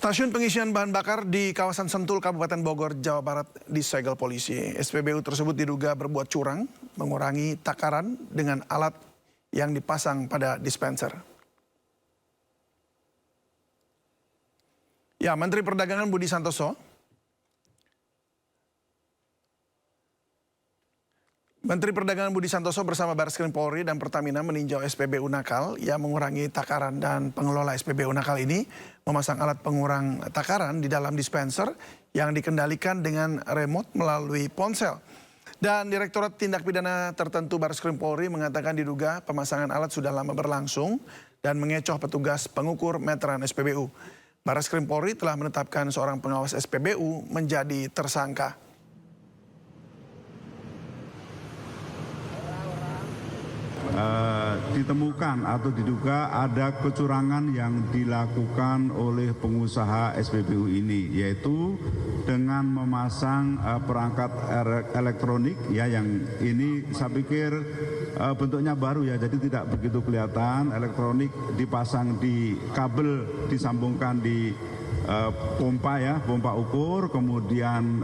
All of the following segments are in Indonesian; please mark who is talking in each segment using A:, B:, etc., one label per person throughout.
A: Stasiun pengisian bahan bakar di kawasan Sentul, Kabupaten Bogor, Jawa Barat disegel polisi. SPBU tersebut diduga berbuat curang, mengurangi takaran dengan alat yang dipasang pada dispenser. Ya, Menteri Perdagangan Budi Santoso bersama Bareskrim Polri dan Pertamina meninjau SPBU nakal yang mengurangi takaran, dan pengelola SPBU nakal ini memasang alat pengurang takaran di dalam dispenser yang dikendalikan dengan remote melalui ponsel. Dan Direktorat Tindak Pidana Tertentu Bareskrim Polri mengatakan diduga pemasangan alat sudah lama berlangsung dan mengecoh petugas pengukur meteran SPBU. Bareskrim Polri telah menetapkan seorang pengawas SPBU menjadi tersangka.
B: Ditemukan atau diduga ada kecurangan yang dilakukan oleh pengusaha SPBU ini, yaitu dengan memasang perangkat elektronik ya, yang ini saya pikir bentuknya baru ya, jadi tidak begitu kelihatan. Elektronik dipasang di kabel, disambungkan di pompa ya, pompa ukur, kemudian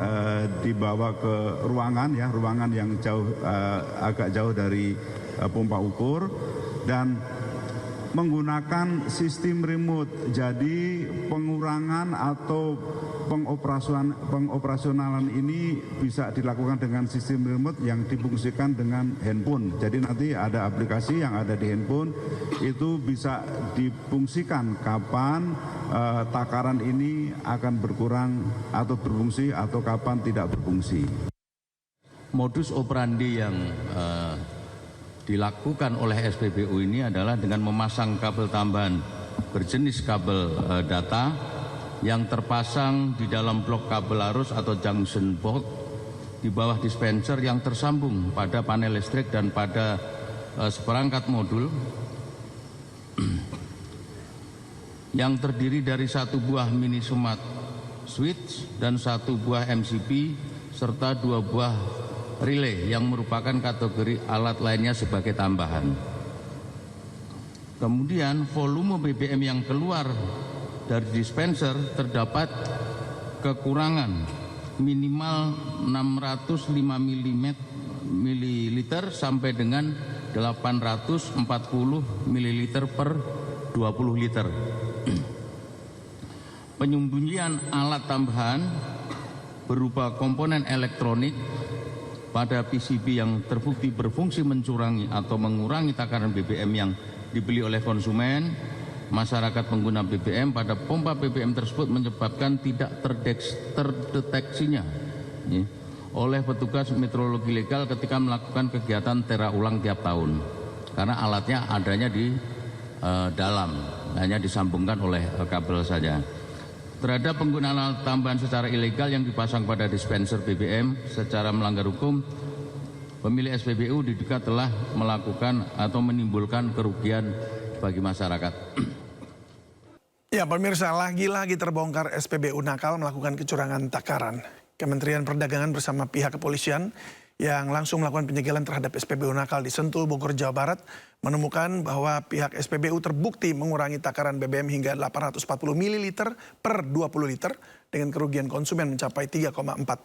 B: dibawa ke ruangan ya, ruangan yang jauh, agak jauh dari pompa ukur, dan menggunakan sistem remote. Jadi pengurangan atau pengoperasionalan ini bisa dilakukan dengan sistem remote yang difungsikan dengan handphone. Jadi nanti ada aplikasi yang ada di handphone, itu bisa difungsikan kapan takaran ini akan berkurang atau berfungsi, atau kapan tidak berfungsi.
C: Modus operandi yang dilakukan oleh SPBU ini adalah dengan memasang kabel tambahan berjenis kabel data yang terpasang di dalam blok kabel arus atau junction box di bawah dispenser yang tersambung pada panel listrik dan pada seperangkat modul yang terdiri dari satu buah mini smart switch dan satu buah MCB serta dua buah relay yang merupakan kategori alat lainnya sebagai tambahan. Kemudian volume BBM yang keluar dari dispenser terdapat kekurangan minimal 605 ml sampai dengan 840 ml per 20 liter. Penyembunyian alat tambahan berupa komponen elektronik pada PCB yang terbukti berfungsi mencurangi atau mengurangi takaran BBM yang dibeli oleh konsumen, masyarakat pengguna BBM pada pompa BBM tersebut menyebabkan tidak terdeteksinya oleh petugas metrologi legal ketika melakukan kegiatan tera ulang tiap tahun, karena alatnya adanya di dalam, hanya disambungkan oleh kabel saja. Terhadap penggunaan alat tambahan secara ilegal yang dipasang pada dispenser BBM secara melanggar hukum, pemilik SPBU diduga telah melakukan atau menimbulkan kerugian bagi masyarakat.
A: Ya, pemirsa, lagi-lagi terbongkar SPBU nakal melakukan kecurangan takaran. Kementerian Perdagangan bersama pihak kepolisian yang langsung melakukan penyegelan terhadap SPBU nakal di Sentul, Bogor, Jawa Barat menemukan bahwa pihak SPBU terbukti mengurangi takaran BBM hingga 840 ml per 20 liter dengan kerugian konsumen mencapai 3,4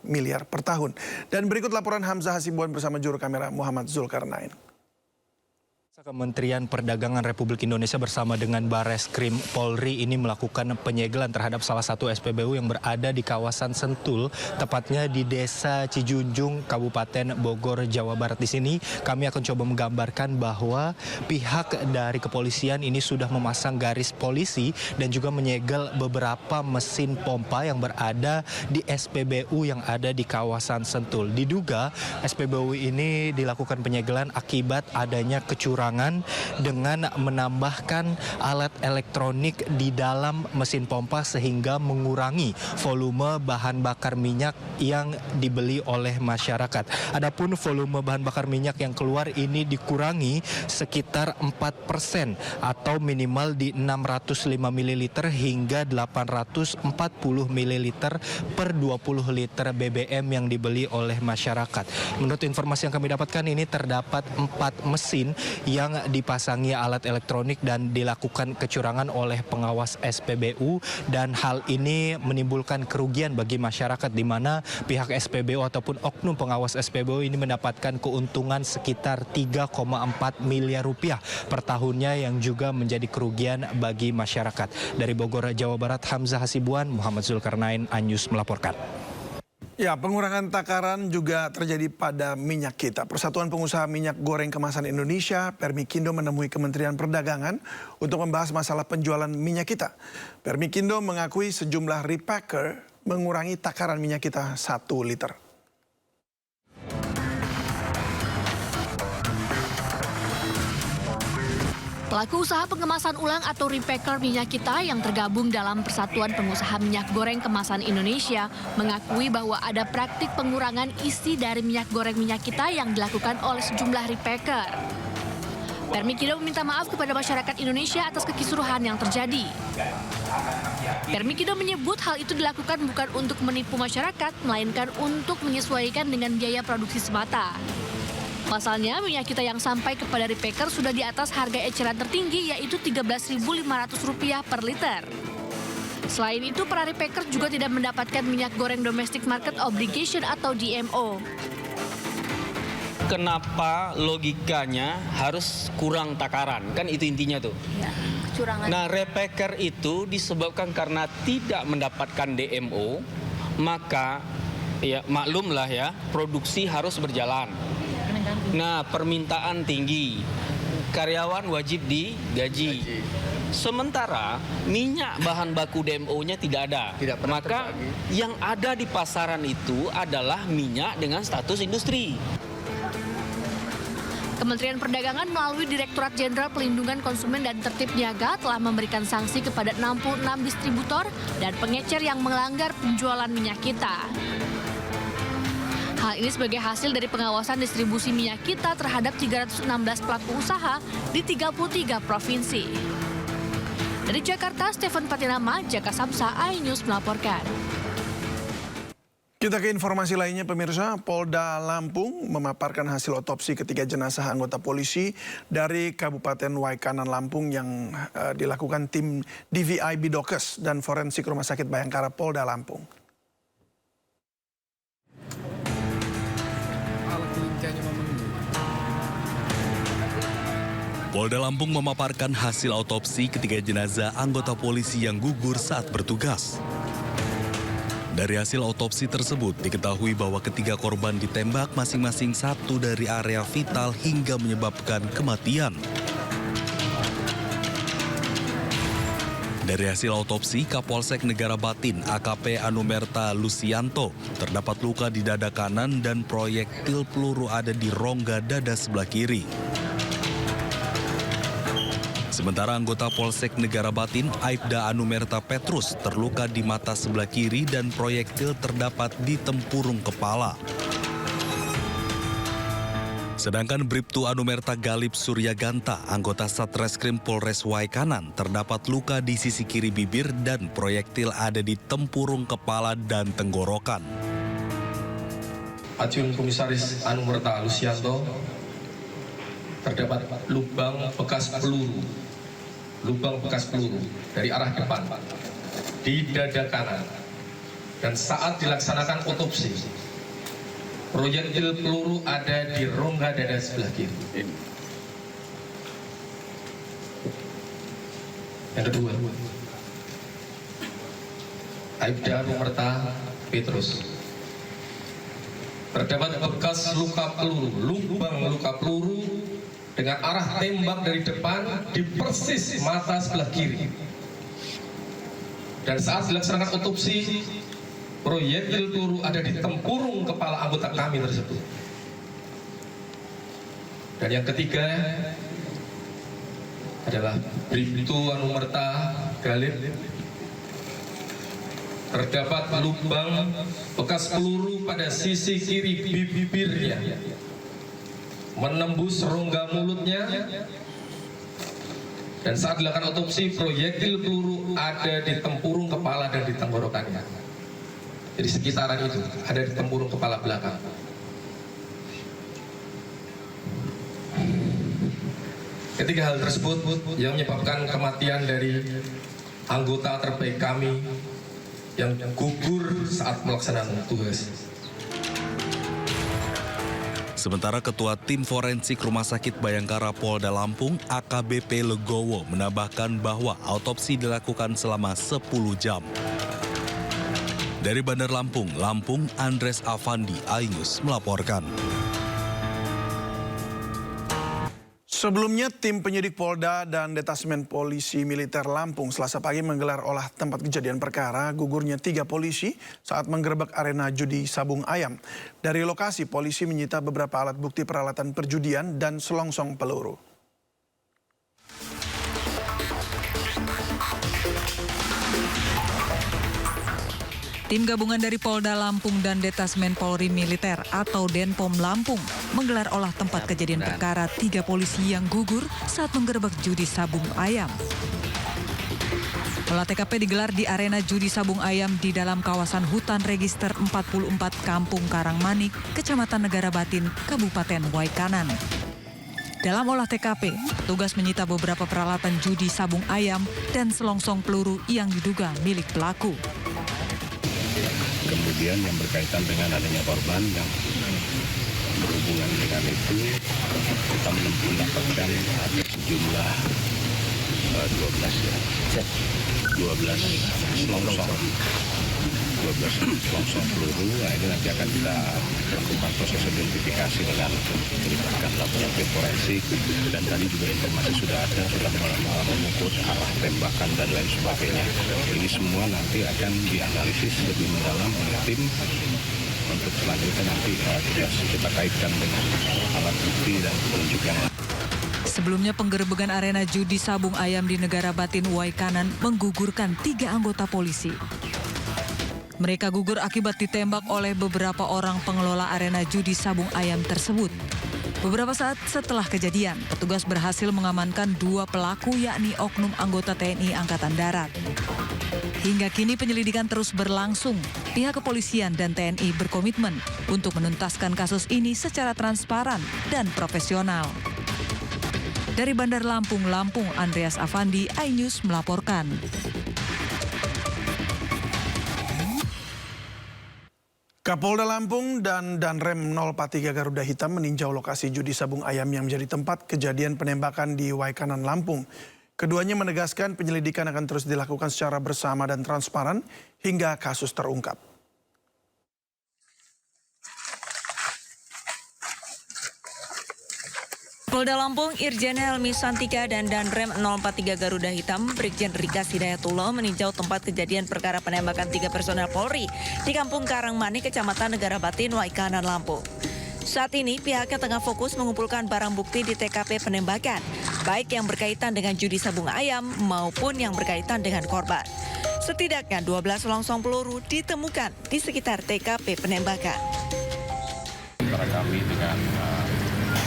A: miliar per tahun. Dan berikut laporan Hamzah Hasibuan bersama juru kamera Muhammad Zulkarnain.
D: Kementerian Perdagangan Republik Indonesia bersama dengan Bareskrim Polri ini melakukan penyegelan terhadap salah satu SPBU yang berada di kawasan Sentul, tepatnya di Desa Cijunjung, Kabupaten Bogor, Jawa Barat. Di sini kami akan coba menggambarkan bahwa pihak dari kepolisian ini sudah memasang garis polisi dan juga menyegel beberapa mesin pompa yang berada di SPBU yang ada di kawasan Sentul. Diduga SPBU ini dilakukan penyegelan akibat adanya kecurangan dengan menambahkan alat elektronik di dalam mesin pompa sehingga mengurangi volume bahan bakar minyak yang dibeli oleh masyarakat. Adapun volume bahan bakar minyak yang keluar ini dikurangi sekitar 4% atau minimal di 605 ml hingga 840 ml per 20 liter BBM yang dibeli oleh masyarakat. Menurut informasi yang kami dapatkan ini terdapat 4 mesin yang yang dipasangi alat elektronik dan dilakukan kecurangan oleh pengawas SPBU, dan hal ini menimbulkan kerugian bagi masyarakat di mana pihak SPBU ataupun oknum pengawas SPBU ini mendapatkan keuntungan sekitar 3,4 miliar rupiah per tahunnya yang juga menjadi kerugian bagi masyarakat. Dari Bogor, Jawa Barat, Hamzah Hasibuan, Muhammad Zulkarnain, Anyus melaporkan.
A: Ya, pengurangan takaran juga terjadi pada minyak kita. Persatuan Pengusaha Minyak Goreng Kemasan Indonesia, Permikindo, menemui Kementerian Perdagangan untuk membahas masalah penjualan minyak kita. Permikindo mengakui sejumlah repacker mengurangi takaran minyak kita 1 liter.
E: Pelaku usaha pengemasan ulang atau repacker minyak kita yang tergabung dalam Persatuan Pengusaha Minyak Goreng Kemasan Indonesia mengakui bahwa ada praktik pengurangan isi dari minyak goreng minyak kita yang dilakukan oleh sejumlah repacker. Permikindo meminta maaf kepada masyarakat Indonesia atas kekisruhan yang terjadi. Permikindo menyebut hal itu dilakukan bukan untuk menipu masyarakat, melainkan untuk menyesuaikan dengan biaya produksi semata. Pasalnya, minyak kita yang sampai kepada repacker sudah di atas harga eceran tertinggi, yaitu Rp13.500 per liter. Selain itu, para repacker juga tidak mendapatkan minyak goreng domestic market obligation atau DMO.
F: Kenapa logikanya harus kurang takaran? Kan itu intinya tuh.
E: Ya, kecurangan.
F: Nah, repacker itu disebabkan karena tidak mendapatkan DMO, maka ya maklumlah ya, produksi harus berjalan. Nah, permintaan tinggi, karyawan wajib digaji. Sementara minyak bahan baku DMO-nya tidak ada. Maka yang ada di pasaran itu adalah minyak dengan status industri.
E: Kementerian Perdagangan melalui Direktorat Jenderal Pelindungan Konsumen dan Tertib Niaga telah memberikan sanksi kepada 66 distributor dan pengecer yang melanggar penjualan minyak kita. Hal ini sebagai hasil dari pengawasan distribusi minyak kita terhadap 316 pelaku usaha di 33 provinsi. Dari Jakarta, Stephen Patinama, Jaka Samsa, iNews melaporkan.
A: Kita ke informasi lainnya, pemirsa. Polda Lampung memaparkan hasil otopsi ketiga jenazah anggota polisi dari Kabupaten Waikanan, Lampung yang dilakukan tim DVI Bidokes dan Forensik Rumah Sakit Bayangkara Polda Lampung.
G: Polda Lampung memaparkan hasil otopsi ketiga jenazah anggota polisi yang gugur saat bertugas. Dari hasil otopsi tersebut diketahui bahwa ketiga korban ditembak masing-masing satu dari area vital hingga menyebabkan kematian. Dari hasil otopsi, Kapolsek Negara Batin AKP Anumerta Lusianto terdapat luka di dada kanan dan proyektil peluru ada di rongga dada sebelah kiri. Sementara anggota Polsek Negara Batin, Aibda Anumerta Petrus, terluka di mata sebelah kiri dan proyektil terdapat di tempurung kepala. Sedangkan Bribtu Anumerta Galip Suryaganta, anggota Satreskrim Polres Waikanan, terdapat luka di sisi kiri bibir dan proyektil ada di tempurung kepala dan tenggorokan.
H: Ajun Komisaris Anumerta Lusianto, terdapat lubang bekas peluru dari arah depan di dada kanan, dan saat dilaksanakan otopsi proyektil peluru ada di rongga dada sebelah kiri. Yang kedua, Aibda Anumerta Petrus, terdapat bekas luka peluru, lubang luka peluru dengan arah tembak dari depan di persis mata sebelah kiri. Dan saat dilaksanakan otopsi, proyektil peluru ada di tempurung kepala anggota kami tersebut. Dan yang ketiga adalah Bribtu Anumerta Galip, terdapat lubang bekas peluru pada sisi kiri bibirnya, menembus rongga mulutnya, dan saat dilakukan otopsi proyektil peluru ada di tempurung kepala dan di tenggorokannya. Jadi sekitaran itu ada di tempurung kepala belakang. Ketiga hal tersebut yang menyebabkan kematian dari anggota terbaik kami yang gugur saat melaksanakan tugas.
G: Sementara Ketua Tim Forensik Rumah Sakit Bayangkara Polda Lampung, AKBP Legowo, menambahkan bahwa autopsi dilakukan selama 10 jam. Dari Bandar Lampung, Andres Avandi, iNews melaporkan.
A: Sebelumnya, tim penyidik Polda dan Detasmen Polisi Militer Lampung Selasa pagi menggelar olah tempat kejadian perkara gugurnya 3 polisi saat menggerebek arena judi Sabung Ayam. Dari lokasi, polisi menyita beberapa alat bukti peralatan perjudian dan selongsong peluru.
I: Tim gabungan dari Polda Lampung dan Detasmen Polri Militer atau Denpom Lampung menggelar olah tempat kejadian perkara 3 polisi yang gugur saat menggerebek judi Sabung Ayam. Olah TKP digelar di arena judi Sabung Ayam di dalam kawasan hutan register 44 Kampung Karangmanik, Kecamatan Negara Batin, Kabupaten Waikanan. Dalam olah TKP, petugas menyita beberapa peralatan judi Sabung Ayam dan selongsong peluru yang diduga milik pelaku.
J: Kemudian yang berkaitan dengan adanya korban yang berhubungan dengan itu, kita mendapatkan ada sejumlah 12 selongsong peluru. Nah, ini nanti akan kita lakukan proses identifikasi dengan melibatkan laboratorium forensik, dan tadi juga informasi sudah mengukur arah tembakan dan lain sebagainya. Ini semua nanti akan dianalisis lebih mendalam oleh tim untuk selanjutnya nanti kita kaitkan dengan alat bukti dan penunjuk yang lain.
I: Sebelumnya penggerebekan arena judi Sabung Ayam di Negara Batin Waikanan menggugurkan 3 anggota polisi. Mereka gugur akibat ditembak oleh beberapa orang pengelola arena judi Sabung Ayam tersebut. Beberapa saat setelah kejadian, petugas berhasil mengamankan 2 pelaku yakni oknum anggota TNI Angkatan Darat. Hingga kini penyelidikan terus berlangsung. Pihak kepolisian dan TNI berkomitmen untuk menuntaskan kasus ini secara transparan dan profesional. Dari Bandar Lampung, Andreas Avandi, iNews melaporkan.
A: Kapolda Lampung dan Danrem 043 Garuda Hitam meninjau lokasi judi Sabung Ayam yang menjadi tempat kejadian penembakan di Waikanan, Lampung. Keduanya menegaskan penyelidikan akan terus dilakukan secara bersama dan transparan hingga kasus terungkap.
K: Polda Lampung, Irjen Helmi Santika dan Danrem 043 Garuda Hitam, Brigjen Rika Hidayatullah meninjau tempat kejadian perkara penembakan 3 personel Polri di Kampung Karangmanik, Kecamatan Negara Batin, Waikanan, Lampung. Saat ini pihaknya tengah fokus mengumpulkan barang bukti di TKP penembakan, baik yang berkaitan dengan judi Sabung Ayam maupun yang berkaitan dengan korban. Setidaknya 12 selongsong peluru ditemukan di sekitar TKP penembakan.
J: Antara kami dengan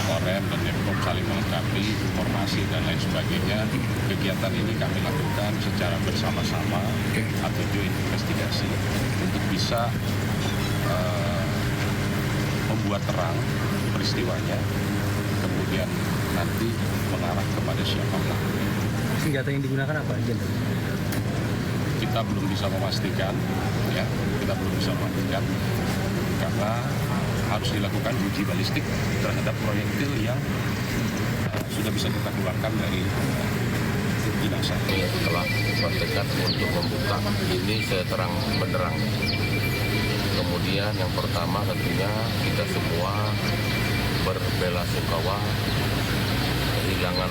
J: Korem dan Denpom saling melengkapi informasi dan lain sebagainya. Kegiatan ini kami lakukan secara bersama-sama atau joint investigasi untuk bisa membuat terang peristiwanya, kemudian nanti mengarah kepada siapa pelakunya.
L: Senjata yang digunakan apa?
J: Kita belum bisa memastikan, karena harus dilakukan uji balistik terhadap proyektil yang sudah bisa kita keluarkan dari jenazah.
M: Telah bertekad untuk membuka ini seterang benderang. Kemudian yang pertama tentunya kita semua berbelasungkawa kehilangan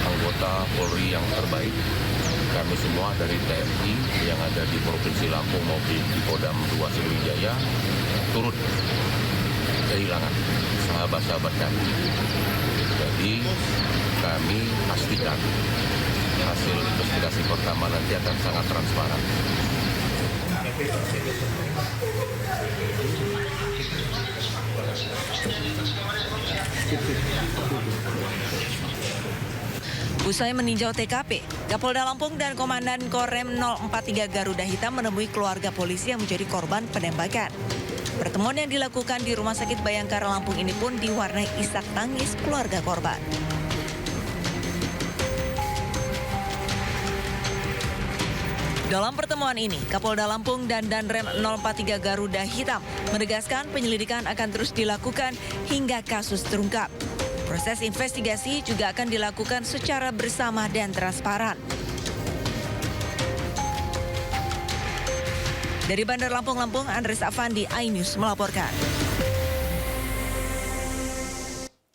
M: anggota Polri yang terbaik. Kami semua dari TNI yang ada di Provinsi Lampung maupun di Kodam 2 Sriwijaya turut kehilangan sahabat-sahabat kami. Jadi kami pastikan hasil investigasi pertama nanti akan sangat transparan.
K: Usai meninjau TKP, Kapolda Lampung dan Komandan Korem 043 Garuda Hitam menemui keluarga polisi yang menjadi korban penembakan. Pertemuan yang dilakukan di Rumah Sakit Bayangkara Lampung ini pun diwarnai isak tangis keluarga korban. Dalam pertemuan ini, Kapolda Lampung dan Danrem 043 Garuda Hitam menegaskan penyelidikan akan terus dilakukan hingga kasus terungkap. Proses investigasi juga akan dilakukan secara bersama dan transparan. Dari Bandar Lampung, Andres Afandi, iNews melaporkan.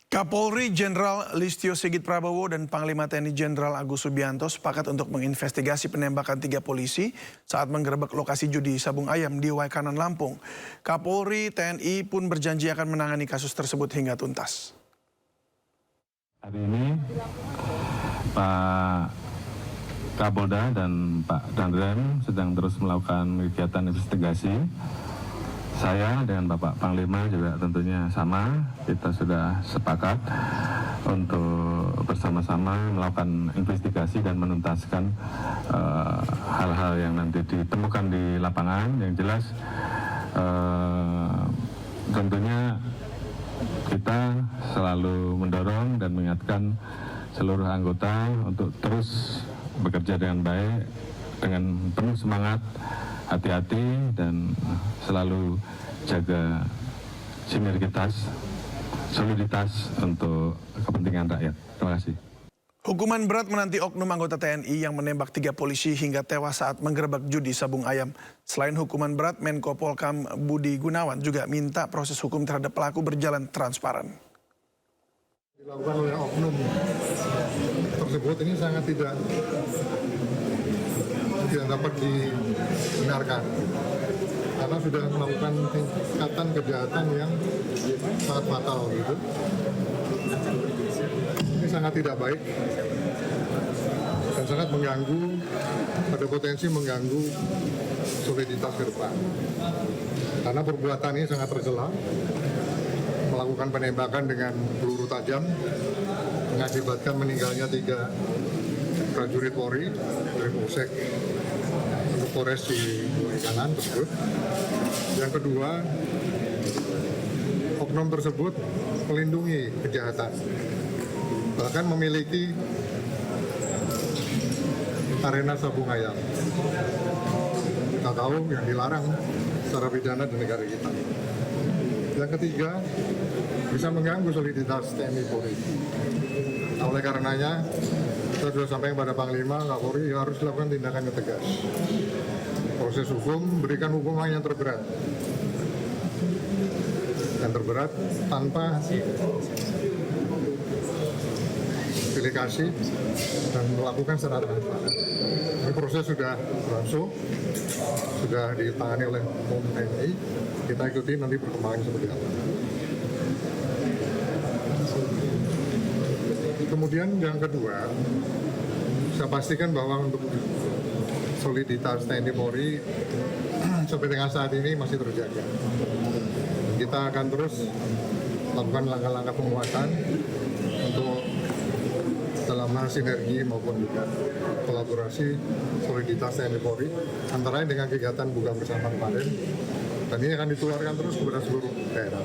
A: Kapolri Jenderal Listio Sigit Prabowo dan Panglima TNI Jenderal Agus Subianto sepakat untuk menginvestigasi penembakan 3 polisi saat menggerebek lokasi judi sabung ayam di Waikanan, Lampung. Kapolri TNI pun berjanji akan menangani kasus tersebut hingga tuntas.
N: Hari ini Pak Kapolda dan Pak Danrem sedang terus melakukan kegiatan investigasi. Saya dengan Bapak Panglima juga tentunya sama, kita sudah sepakat untuk bersama-sama melakukan investigasi dan menuntaskan hal-hal yang nanti ditemukan di lapangan. Yang jelas tentunya kita selalu mendorong dan mengingatkan seluruh anggota untuk terus bekerja dengan baik, dengan penuh semangat, hati-hati dan selalu jaga sinergitas, soliditas untuk kepentingan rakyat. Terima kasih.
A: Hukuman berat menanti oknum anggota TNI yang menembak 3 polisi hingga tewas saat menggerebek judi sabung ayam. Selain hukuman berat, Menko Polkam Budi Gunawan juga minta proses hukum terhadap pelaku berjalan transparan.
O: Dilakukan oleh oknum tersebut ini sangat tidak dapat dibenarkan karena sudah melakukan tingkatan kejahatan yang sangat fatal gitu. Ini sangat tidak baik dan sangat mengganggu, ada potensi mengganggu soliditas ke depan. Karena perbuatan ini sangat tercela, melakukan penembakan dengan peluru tajam mengakibatkan meninggalnya 3 prajurit Polri dari Polsek Polres di Waikanan tersebut. Yang kedua, oknum tersebut melindungi kejahatan, bahkan memiliki arena sabung ayam. Kita tahu yang dilarang secara pidana di negara kita. Yang ketiga, bisa mengganggu soliditas TNI Polri. Oleh karenanya, kita sudah sampaikan pada Panglima, Kapolri harus dilakukan tindakan yang tegas. Proses hukum, berikan hukuman yang terberat. Yang terberat tanpa pilih kasih dan melakukan secara transparan. Ini proses sudah berlangsung, sudah ditangani oleh TNI. Kita ikuti nanti perkembangan seperti apa. Kemudian yang kedua, saya pastikan bahwa untuk soliditas TNI Polri sampai dengan saat ini masih terjaga. Kita akan terus lakukan langkah-langkah penguatan untuk dalam hal sinergi maupun juga kolaborasi soliditas TNI Polri, antara lain dengan kegiatan buka bersama kemarin, dan ini akan ditularkan terus kepada seluruh daerah.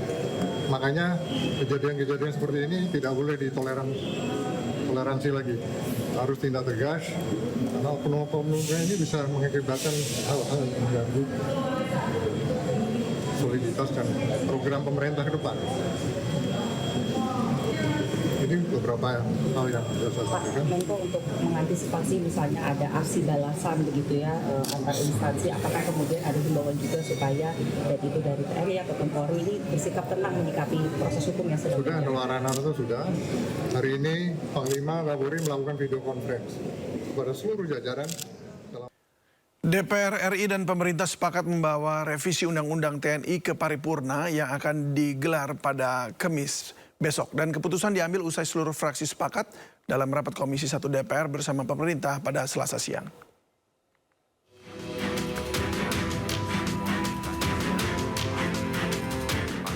O: Makanya kejadian-kejadian seperti ini tidak boleh ditoleransi lagi, harus tindak tegas, karena oknum-oknumnya ini bisa mengakibatkan hal-hal yang mengganggu soliditas dan program pemerintah ke depan. Ini beberapa hal yang sudah saya sampaikan.
P: Pak Menko, untuk mengantisipasi misalnya ada aksi balasan begitu ya antar instansi, apakah kemudian ada himbauan juga supaya baik itu dari TNI ataupun Polri ini bersikap tenang menyikapi proses hukum yang sedang
O: berjalan? Sudah, luaran itu sudah. Hari ini Panglima Kapolri melakukan video conference kepada seluruh jajaran.
A: DPR RI dan pemerintah sepakat membawa revisi Undang-Undang TNI ke paripurna yang akan digelar pada Kamis besok. Dan keputusan diambil usai seluruh fraksi sepakat dalam rapat Komisi 1 DPR bersama pemerintah pada Selasa siang.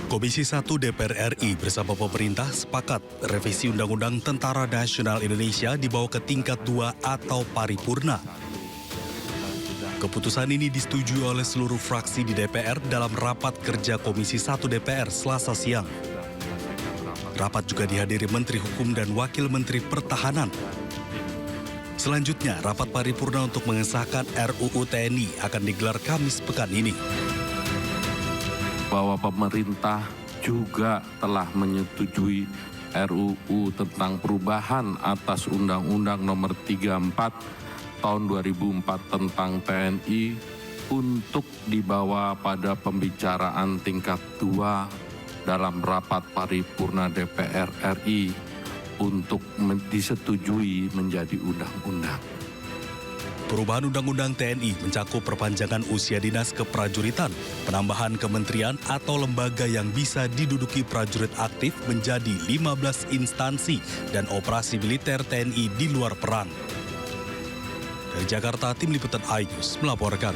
G: Komisi 1 DPR RI bersama pemerintah sepakat revisi Undang-Undang Tentara Nasional Indonesia dibawa ke tingkat 2 atau paripurna. Keputusan ini disetujui oleh seluruh fraksi di DPR dalam rapat kerja Komisi 1 DPR Selasa siang. Rapat juga dihadiri Menteri Hukum dan Wakil Menteri Pertahanan. Selanjutnya, rapat paripurna untuk mengesahkan RUU TNI akan digelar Kamis pekan ini.
J: Bahwa pemerintah juga telah menyetujui RUU tentang perubahan atas Undang-Undang Nomor 34 Tahun 2004 tentang TNI untuk dibawa pada pembicaraan tingkat 2 dalam rapat paripurna DPR RI untuk disetujui menjadi undang-undang.
G: Perubahan Undang-Undang TNI mencakup perpanjangan usia dinas keprajuritan, penambahan kementerian atau lembaga yang bisa diduduki prajurit aktif menjadi 15 instansi dan operasi militer TNI di luar perang. Dari Jakarta, Tim Liputan iNews melaporkan.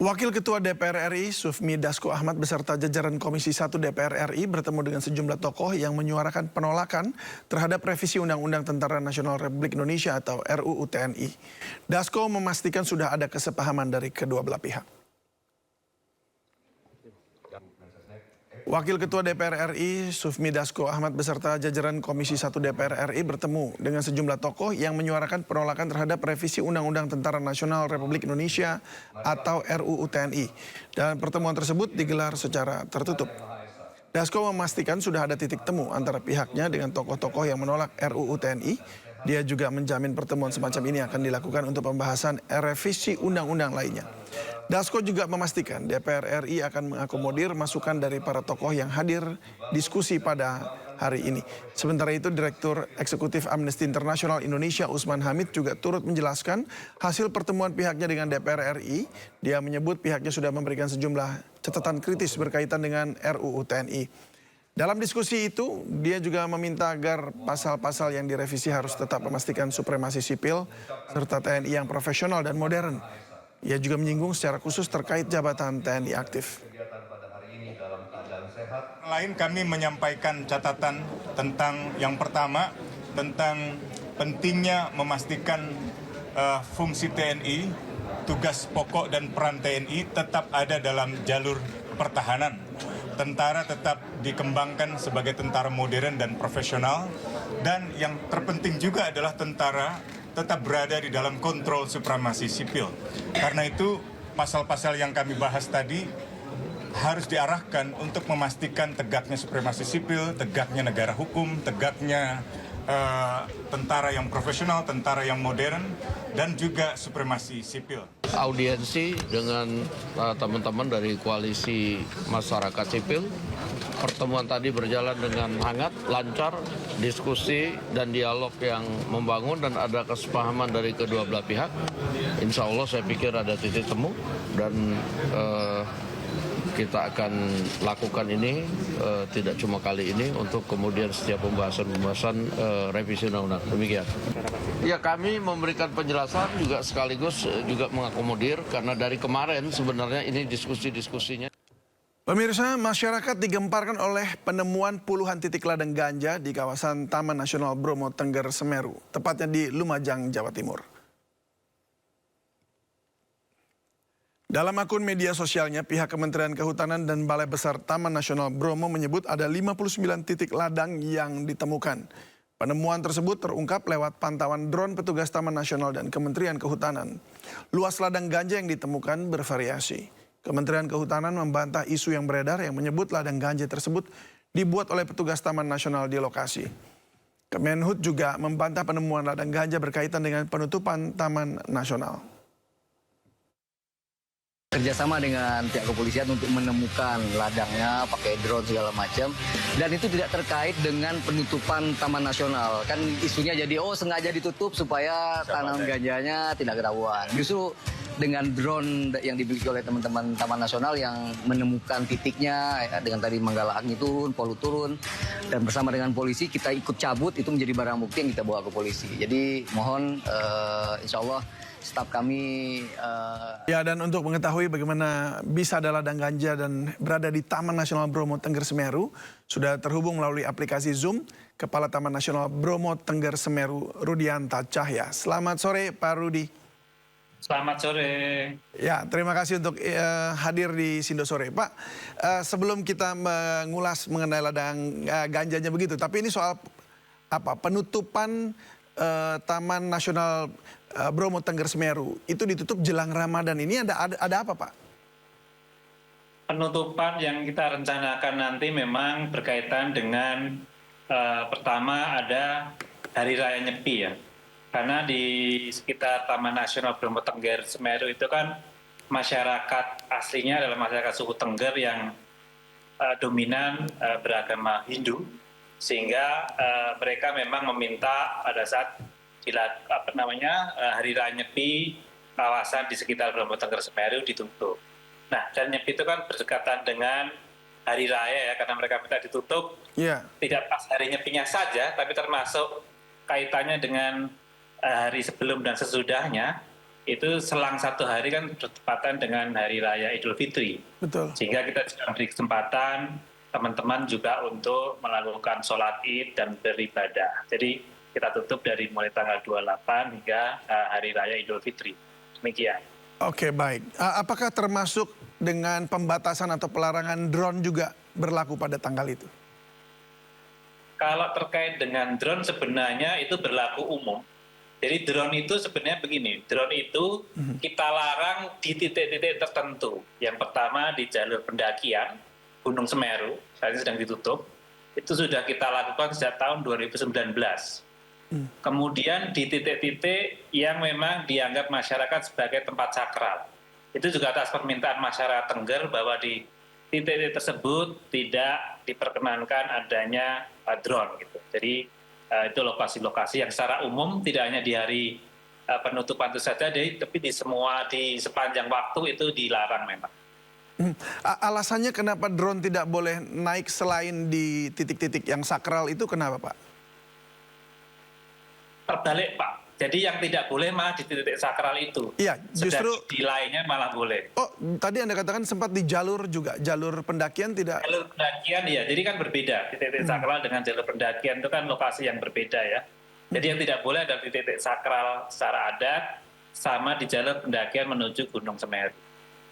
A: Wakil Ketua DPR RI Sufmi Dasko Ahmad beserta jajaran Komisi 1 DPR RI bertemu dengan sejumlah tokoh yang menyuarakan penolakan terhadap revisi Undang-Undang Tentara Nasional Republik Indonesia atau RUU TNI. Dasko memastikan sudah ada kesepahaman dari kedua belah pihak. Wakil Ketua DPR RI Sufmi Dasko Ahmad beserta jajaran Komisi 1 DPR RI bertemu dengan sejumlah tokoh yang menyuarakan penolakan terhadap revisi Undang-Undang Tentara Nasional Republik Indonesia atau RUU TNI. Dan pertemuan tersebut digelar secara tertutup. Dasko memastikan sudah ada titik temu antara pihaknya dengan tokoh-tokoh yang menolak RUU TNI. Dia juga menjamin pertemuan semacam ini akan dilakukan untuk pembahasan revisi undang-undang lainnya. Dasko juga memastikan DPR RI akan mengakomodir masukan dari para tokoh yang hadir diskusi pada hari ini. Sementara itu, Direktur Eksekutif Amnesty International Indonesia Usman Hamid juga turut menjelaskan hasil pertemuan pihaknya dengan DPR RI. Dia menyebut pihaknya sudah memberikan sejumlah catatan kritis berkaitan dengan RUU TNI. Dalam diskusi itu, dia juga meminta agar pasal-pasal yang direvisi harus tetap memastikan supremasi sipil serta TNI yang profesional dan modern. Ia juga menyinggung secara khusus terkait jabatan TNI aktif.
Q: Lain kami menyampaikan catatan tentang yang pertama, tentang pentingnya memastikan fungsi TNI, tugas pokok dan peran TNI tetap ada dalam jalur pertahanan. Tentara tetap dikembangkan sebagai tentara modern dan profesional, dan yang terpenting juga adalah tentara tetap berada di dalam kontrol supremasi sipil. Karena itu, pasal-pasal yang kami bahas tadi harus diarahkan untuk memastikan tegaknya supremasi sipil, tegaknya negara hukum, tegaknya tentara yang profesional, tentara yang modern, dan juga supremasi sipil.
M: Audiensi dengan teman-teman dari koalisi masyarakat sipil. Pertemuan tadi berjalan dengan hangat, lancar, diskusi dan dialog yang membangun dan ada kesepahaman dari kedua belah pihak. Insya Allah saya pikir ada titik temu dan kita akan lakukan ini tidak cuma kali ini untuk kemudian setiap pembahasan revisi undang-undang. Demikian. Ya, kami memberikan penjelasan juga sekaligus juga mengakomodir karena dari kemarin sebenarnya ini diskusi-diskusinya.
A: Pemirsa, masyarakat digemparkan oleh penemuan puluhan titik ladang ganja di kawasan Taman Nasional Bromo Tengger Semeru, tepatnya di Lumajang, Jawa Timur. Dalam akun media sosialnya, pihak Kementerian Kehutanan dan Balai Besar Taman Nasional Bromo menyebut ada 59 titik ladang yang ditemukan. Penemuan tersebut terungkap lewat pantauan drone petugas Taman Nasional dan Kementerian Kehutanan. Luas ladang ganja yang ditemukan bervariasi. Kementerian Kehutanan membantah isu yang beredar yang menyebut ladang ganja tersebut dibuat oleh petugas Taman Nasional di lokasi. Kemenhut juga membantah penemuan ladang ganja berkaitan dengan penutupan Taman Nasional.
R: Kerjasama dengan pihak kepolisian untuk menemukan ladangnya, pakai drone segala macam, dan itu tidak terkait dengan penutupan Taman Nasional. Kan isunya jadi sengaja ditutup supaya tanam ganjanya tidak ketahuan. Justru dengan drone yang dimiliki oleh teman-teman Taman Nasional yang menemukan titiknya, dengan tadi Manggala Agni turun, Polu turun, dan bersama dengan polisi kita ikut cabut, itu menjadi barang bukti yang kita bawa ke polisi. Jadi mohon insya Allah staf kami...
A: Ya, dan untuk mengetahui bagaimana bisa ada ladang ganja dan berada di Taman Nasional Bromo Tengger Semeru, sudah terhubung melalui aplikasi Zoom Kepala Taman Nasional Bromo Tengger Semeru, Rudianta Cahya. Selamat sore, Pak Rudi.
S: Selamat sore.
A: Ya, terima kasih untuk hadir di Sindo Sore. Pak, sebelum kita mengulas mengenai ladang ganjanya begitu, tapi ini soal penutupan Taman Nasional Bromo Tengger Semeru. Itu ditutup jelang Ramadan. Ini ada apa, Pak?
S: Penutupan yang kita rencanakan nanti memang berkaitan dengan pertama ada Hari Raya Nyepi ya. Karena di sekitar Taman Nasional Bromo Tengger Semeru itu kan masyarakat aslinya adalah masyarakat suku Tengger yang dominan beragama Hindu, sehingga mereka memang meminta pada saat Hari Raya Nyepi kawasan di sekitar Bromo Tengger Semeru ditutup. Nah, dan Nyepi itu kan berdekatan dengan Hari Raya ya, karena mereka minta ditutup. Tidak pas hari Nyepinya saja, tapi termasuk kaitannya dengan hari sebelum dan sesudahnya, itu selang 1 hari kan bertepatan dengan Hari Raya Idul Fitri.
A: Betul.
S: Sehingga kita juga beri kesempatan teman-teman juga untuk melakukan sholat id dan beribadah. Jadi kita tutup dari mulai tanggal 28 hingga Hari Raya Idul Fitri. Demikian.
A: Oke, baik. Apakah termasuk dengan pembatasan atau pelarangan drone juga berlaku pada tanggal itu?
S: Kalau terkait dengan drone sebenarnya itu berlaku umum. Jadi drone itu sebenarnya begini, drone itu kita larang di titik-titik tertentu. Yang pertama di jalur pendakian, Gunung Semeru, saat ini sedang ditutup. Itu sudah kita lakukan sejak tahun 2019. Kemudian di titik-titik yang memang dianggap masyarakat sebagai tempat sakral. Itu juga atas permintaan masyarakat Tengger bahwa di titik-titik tersebut tidak diperkenankan adanya drone gitu. Jadi itu lokasi-lokasi yang secara umum tidak hanya di hari penutupan itu saja, tapi di sepanjang waktu itu dilarang memang.
A: Alasannya kenapa drone tidak boleh naik selain di titik-titik yang sakral itu kenapa, Pak?
S: Terbalik, Pak. Jadi yang tidak boleh malah di titik sakral itu.
A: Iya, justru
S: di lainnya malah boleh.
A: Oh, tadi Anda katakan sempat di jalur juga, jalur pendakian tidak?
S: Jalur pendakian ya, jadi kan berbeda. Titik sakral dengan jalur pendakian itu kan lokasi yang berbeda ya. Jadi yang tidak boleh ada di titik sakral secara adat sama di jalur pendakian menuju Gunung Semeru.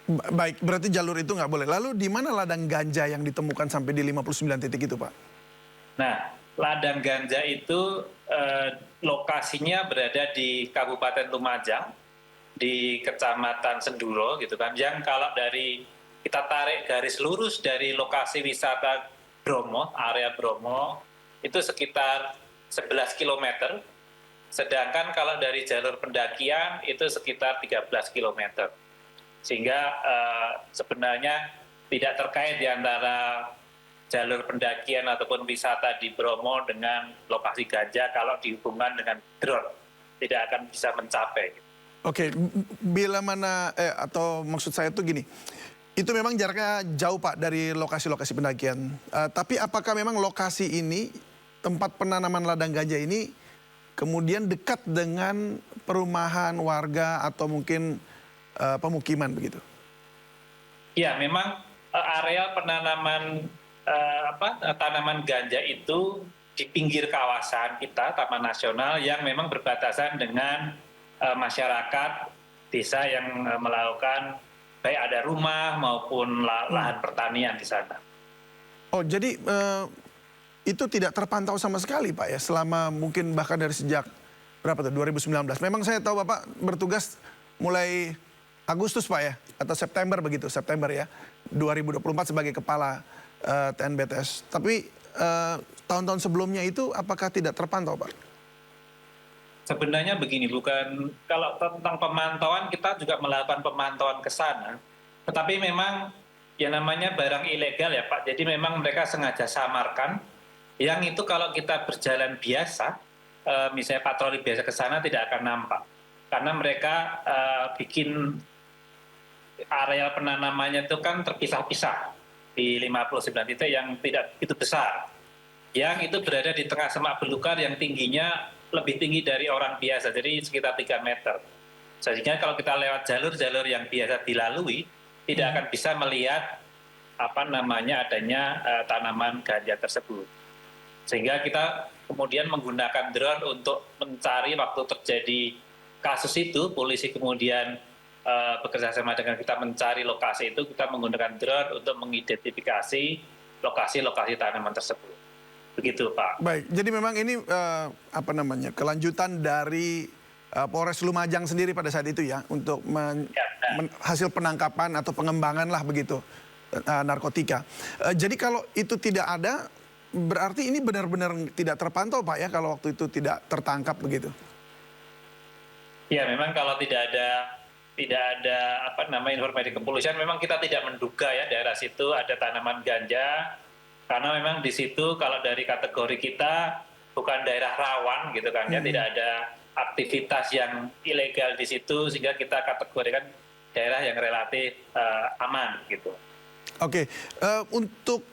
A: Baik, berarti jalur itu nggak boleh. Lalu di mana ladang ganja yang ditemukan sampai di 59 titik itu, Pak?
S: Nah, ladang ganja itu lokasinya berada di Kabupaten Lumajang, di Kecamatan Senduro gitu kan. Yang kalau dari kita tarik garis lurus dari lokasi wisata Bromo, area Bromo, itu sekitar 11 km. Sedangkan kalau dari jalur pendakian itu sekitar 13 km. Sehingga sebenarnya tidak terkait di antara jalur pendakian ataupun wisata di Bromo dengan lokasi ganja kalau dihubungkan dengan drone tidak akan bisa mencapai.
A: Oke, bila mana atau maksud saya itu gini, itu memang jaraknya jauh Pak dari lokasi-lokasi pendakian. Tapi apakah memang lokasi ini tempat penanaman ladang ganja ini kemudian dekat dengan perumahan warga atau mungkin pemukiman begitu?
S: Ya, memang area penanaman tanaman ganja itu di pinggir kawasan kita, Taman Nasional, yang memang berbatasan dengan masyarakat desa yang melakukan baik ada rumah maupun lahan pertanian di sana.
A: Oh, jadi itu tidak terpantau sama sekali Pak ya, selama mungkin bahkan dari sejak berapa tuh, 2019. Memang saya tahu Bapak bertugas mulai Agustus Pak ya, atau September begitu, September ya, 2024 sebagai kepala TNBTS. Tapi tahun-tahun sebelumnya itu apakah tidak terpantau Pak?
S: Sebenarnya begini, bukan kalau tentang pemantauan kita juga melakukan pemantauan ke sana. Tetapi memang ya namanya barang ilegal ya Pak. Jadi memang mereka sengaja samarkan. Yang itu kalau kita berjalan biasa, misalnya patroli biasa ke sana tidak akan nampak. Karena mereka bikin area penanamannya itu kan terpisah-pisah di 59 titik yang tidak begitu besar. Yang itu berada di tengah semak belukar yang tingginya lebih tinggi dari orang biasa, jadi sekitar 3 meter. Sehingga kalau kita lewat jalur-jalur yang biasa dilalui, tidak akan bisa melihat adanya tanaman ganja tersebut. Sehingga kita kemudian menggunakan drone untuk mencari waktu terjadi kasus itu, polisi kemudian bekerja sama dengan kita mencari lokasi itu, kita menggunakan drone untuk mengidentifikasi lokasi-lokasi tanaman tersebut. Begitu, Pak.
A: Baik, jadi memang ini kelanjutan dari Polres Lumajang sendiri pada saat itu ya, untuk hasil penangkapan atau pengembangan lah begitu narkotika. Jadi kalau itu tidak ada, berarti ini benar-benar tidak terpantau, Pak ya, kalau waktu itu tidak tertangkap begitu.
S: Ya, memang kalau tidak ada informasi kepolisian, memang kita tidak menduga ya daerah situ ada tanaman ganja, karena memang di situ kalau dari kategori kita bukan daerah rawan gitu kan ya, tidak ada aktivitas yang ilegal di situ, sehingga kita kategorikan daerah yang relatif aman gitu.
A: Oke, untuk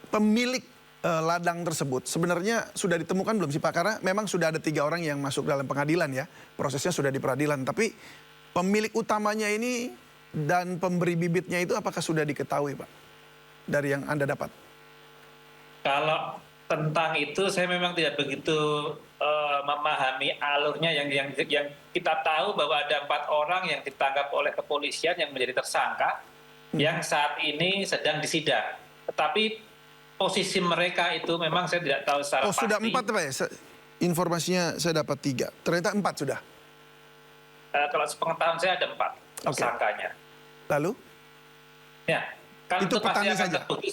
A: pemilik ladang tersebut sebenarnya sudah ditemukan belum sih Pak? Karena memang sudah ada 3 orang yang masuk dalam pengadilan ya, prosesnya sudah di peradilan, tapi pemilik utamanya ini dan pemberi bibitnya itu apakah sudah diketahui, Pak, dari yang Anda dapat?
S: Kalau tentang itu saya memang tidak begitu memahami alurnya. Yang kita tahu bahwa ada 4 orang yang ditangkap oleh kepolisian yang menjadi tersangka yang saat ini sedang disidang. Tetapi posisi mereka itu memang saya tidak tahu secara pasti.
A: Sudah 4 Pak ya? Informasinya saya dapat 3. Ternyata 4 sudah.
S: Kalau sepengetahuan saya ada 4 tersangkanya.
A: Lalu?
S: Ya, kan itu pasti akan
A: saja.
S: terbukti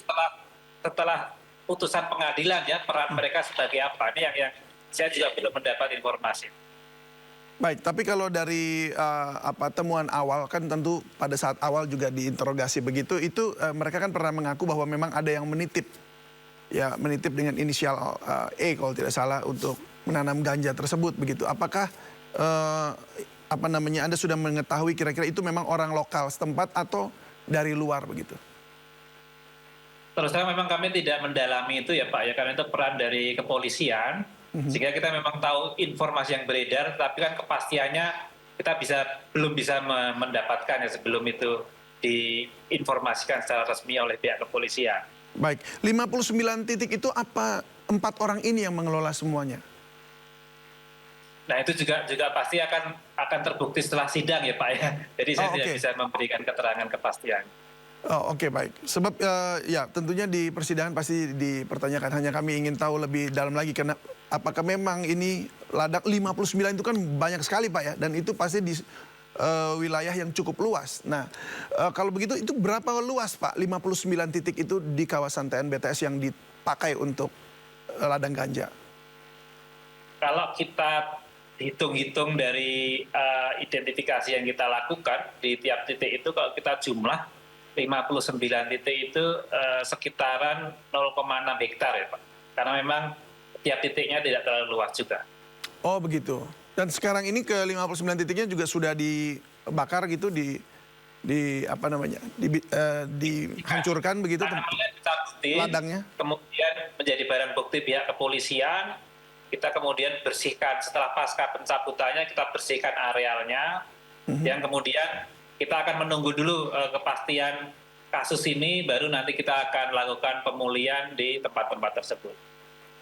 S: setelah putusan pengadilan ya, peran mereka sebagai apa. Ini yang saya juga belum mendapat informasi.
A: Baik, tapi kalau dari temuan awal kan tentu pada saat awal juga diinterogasi begitu, itu mereka kan pernah mengaku bahwa memang ada yang menitip dengan inisial E kalau tidak salah untuk menanam ganja tersebut begitu. Apakah Anda sudah mengetahui kira-kira itu memang orang lokal setempat atau dari luar begitu?
S: Terus terang memang kami tidak mendalami itu ya Pak ya, karena itu peran dari kepolisian, sehingga kita memang tahu informasi yang beredar, tapi kan kepastiannya kita belum bisa mendapatkan ya sebelum itu diinformasikan secara resmi oleh pihak kepolisian.
A: Baik, 59 titik itu apa 4 orang ini yang mengelola semuanya?
S: Nah itu juga pasti akan terbukti setelah sidang ya Pak ya. Jadi saya tidak bisa memberikan keterangan kepastian.
A: Oke, baik. Sebab ya tentunya di persidangan pasti dipertanyakan. Hanya kami ingin tahu lebih dalam lagi karena apakah memang ini ladang 59 itu kan banyak sekali Pak ya. Dan itu pasti di wilayah yang cukup luas. Nah kalau begitu itu berapa luas Pak 59 titik itu di kawasan TNBTS yang dipakai untuk ladang ganja?
S: Kalau kita hitung-hitung dari identifikasi yang kita lakukan di tiap titik itu, kalau kita jumlah 59 titik itu sekitaran 0,6 hektar ya Pak. Karena memang tiap titiknya tidak terlalu luas juga.
A: Oh begitu. Dan sekarang ini ke 59 titiknya juga sudah dibakar gitu, dihancurkan begitu ladangnya. Kemudian
S: menjadi barang bukti pihak kepolisian. Kita kemudian bersihkan, setelah pasca pencabutannya kita bersihkan arealnya, yang kemudian kita akan menunggu dulu kepastian kasus ini, baru nanti kita akan lakukan pemulihan di tempat-tempat tersebut.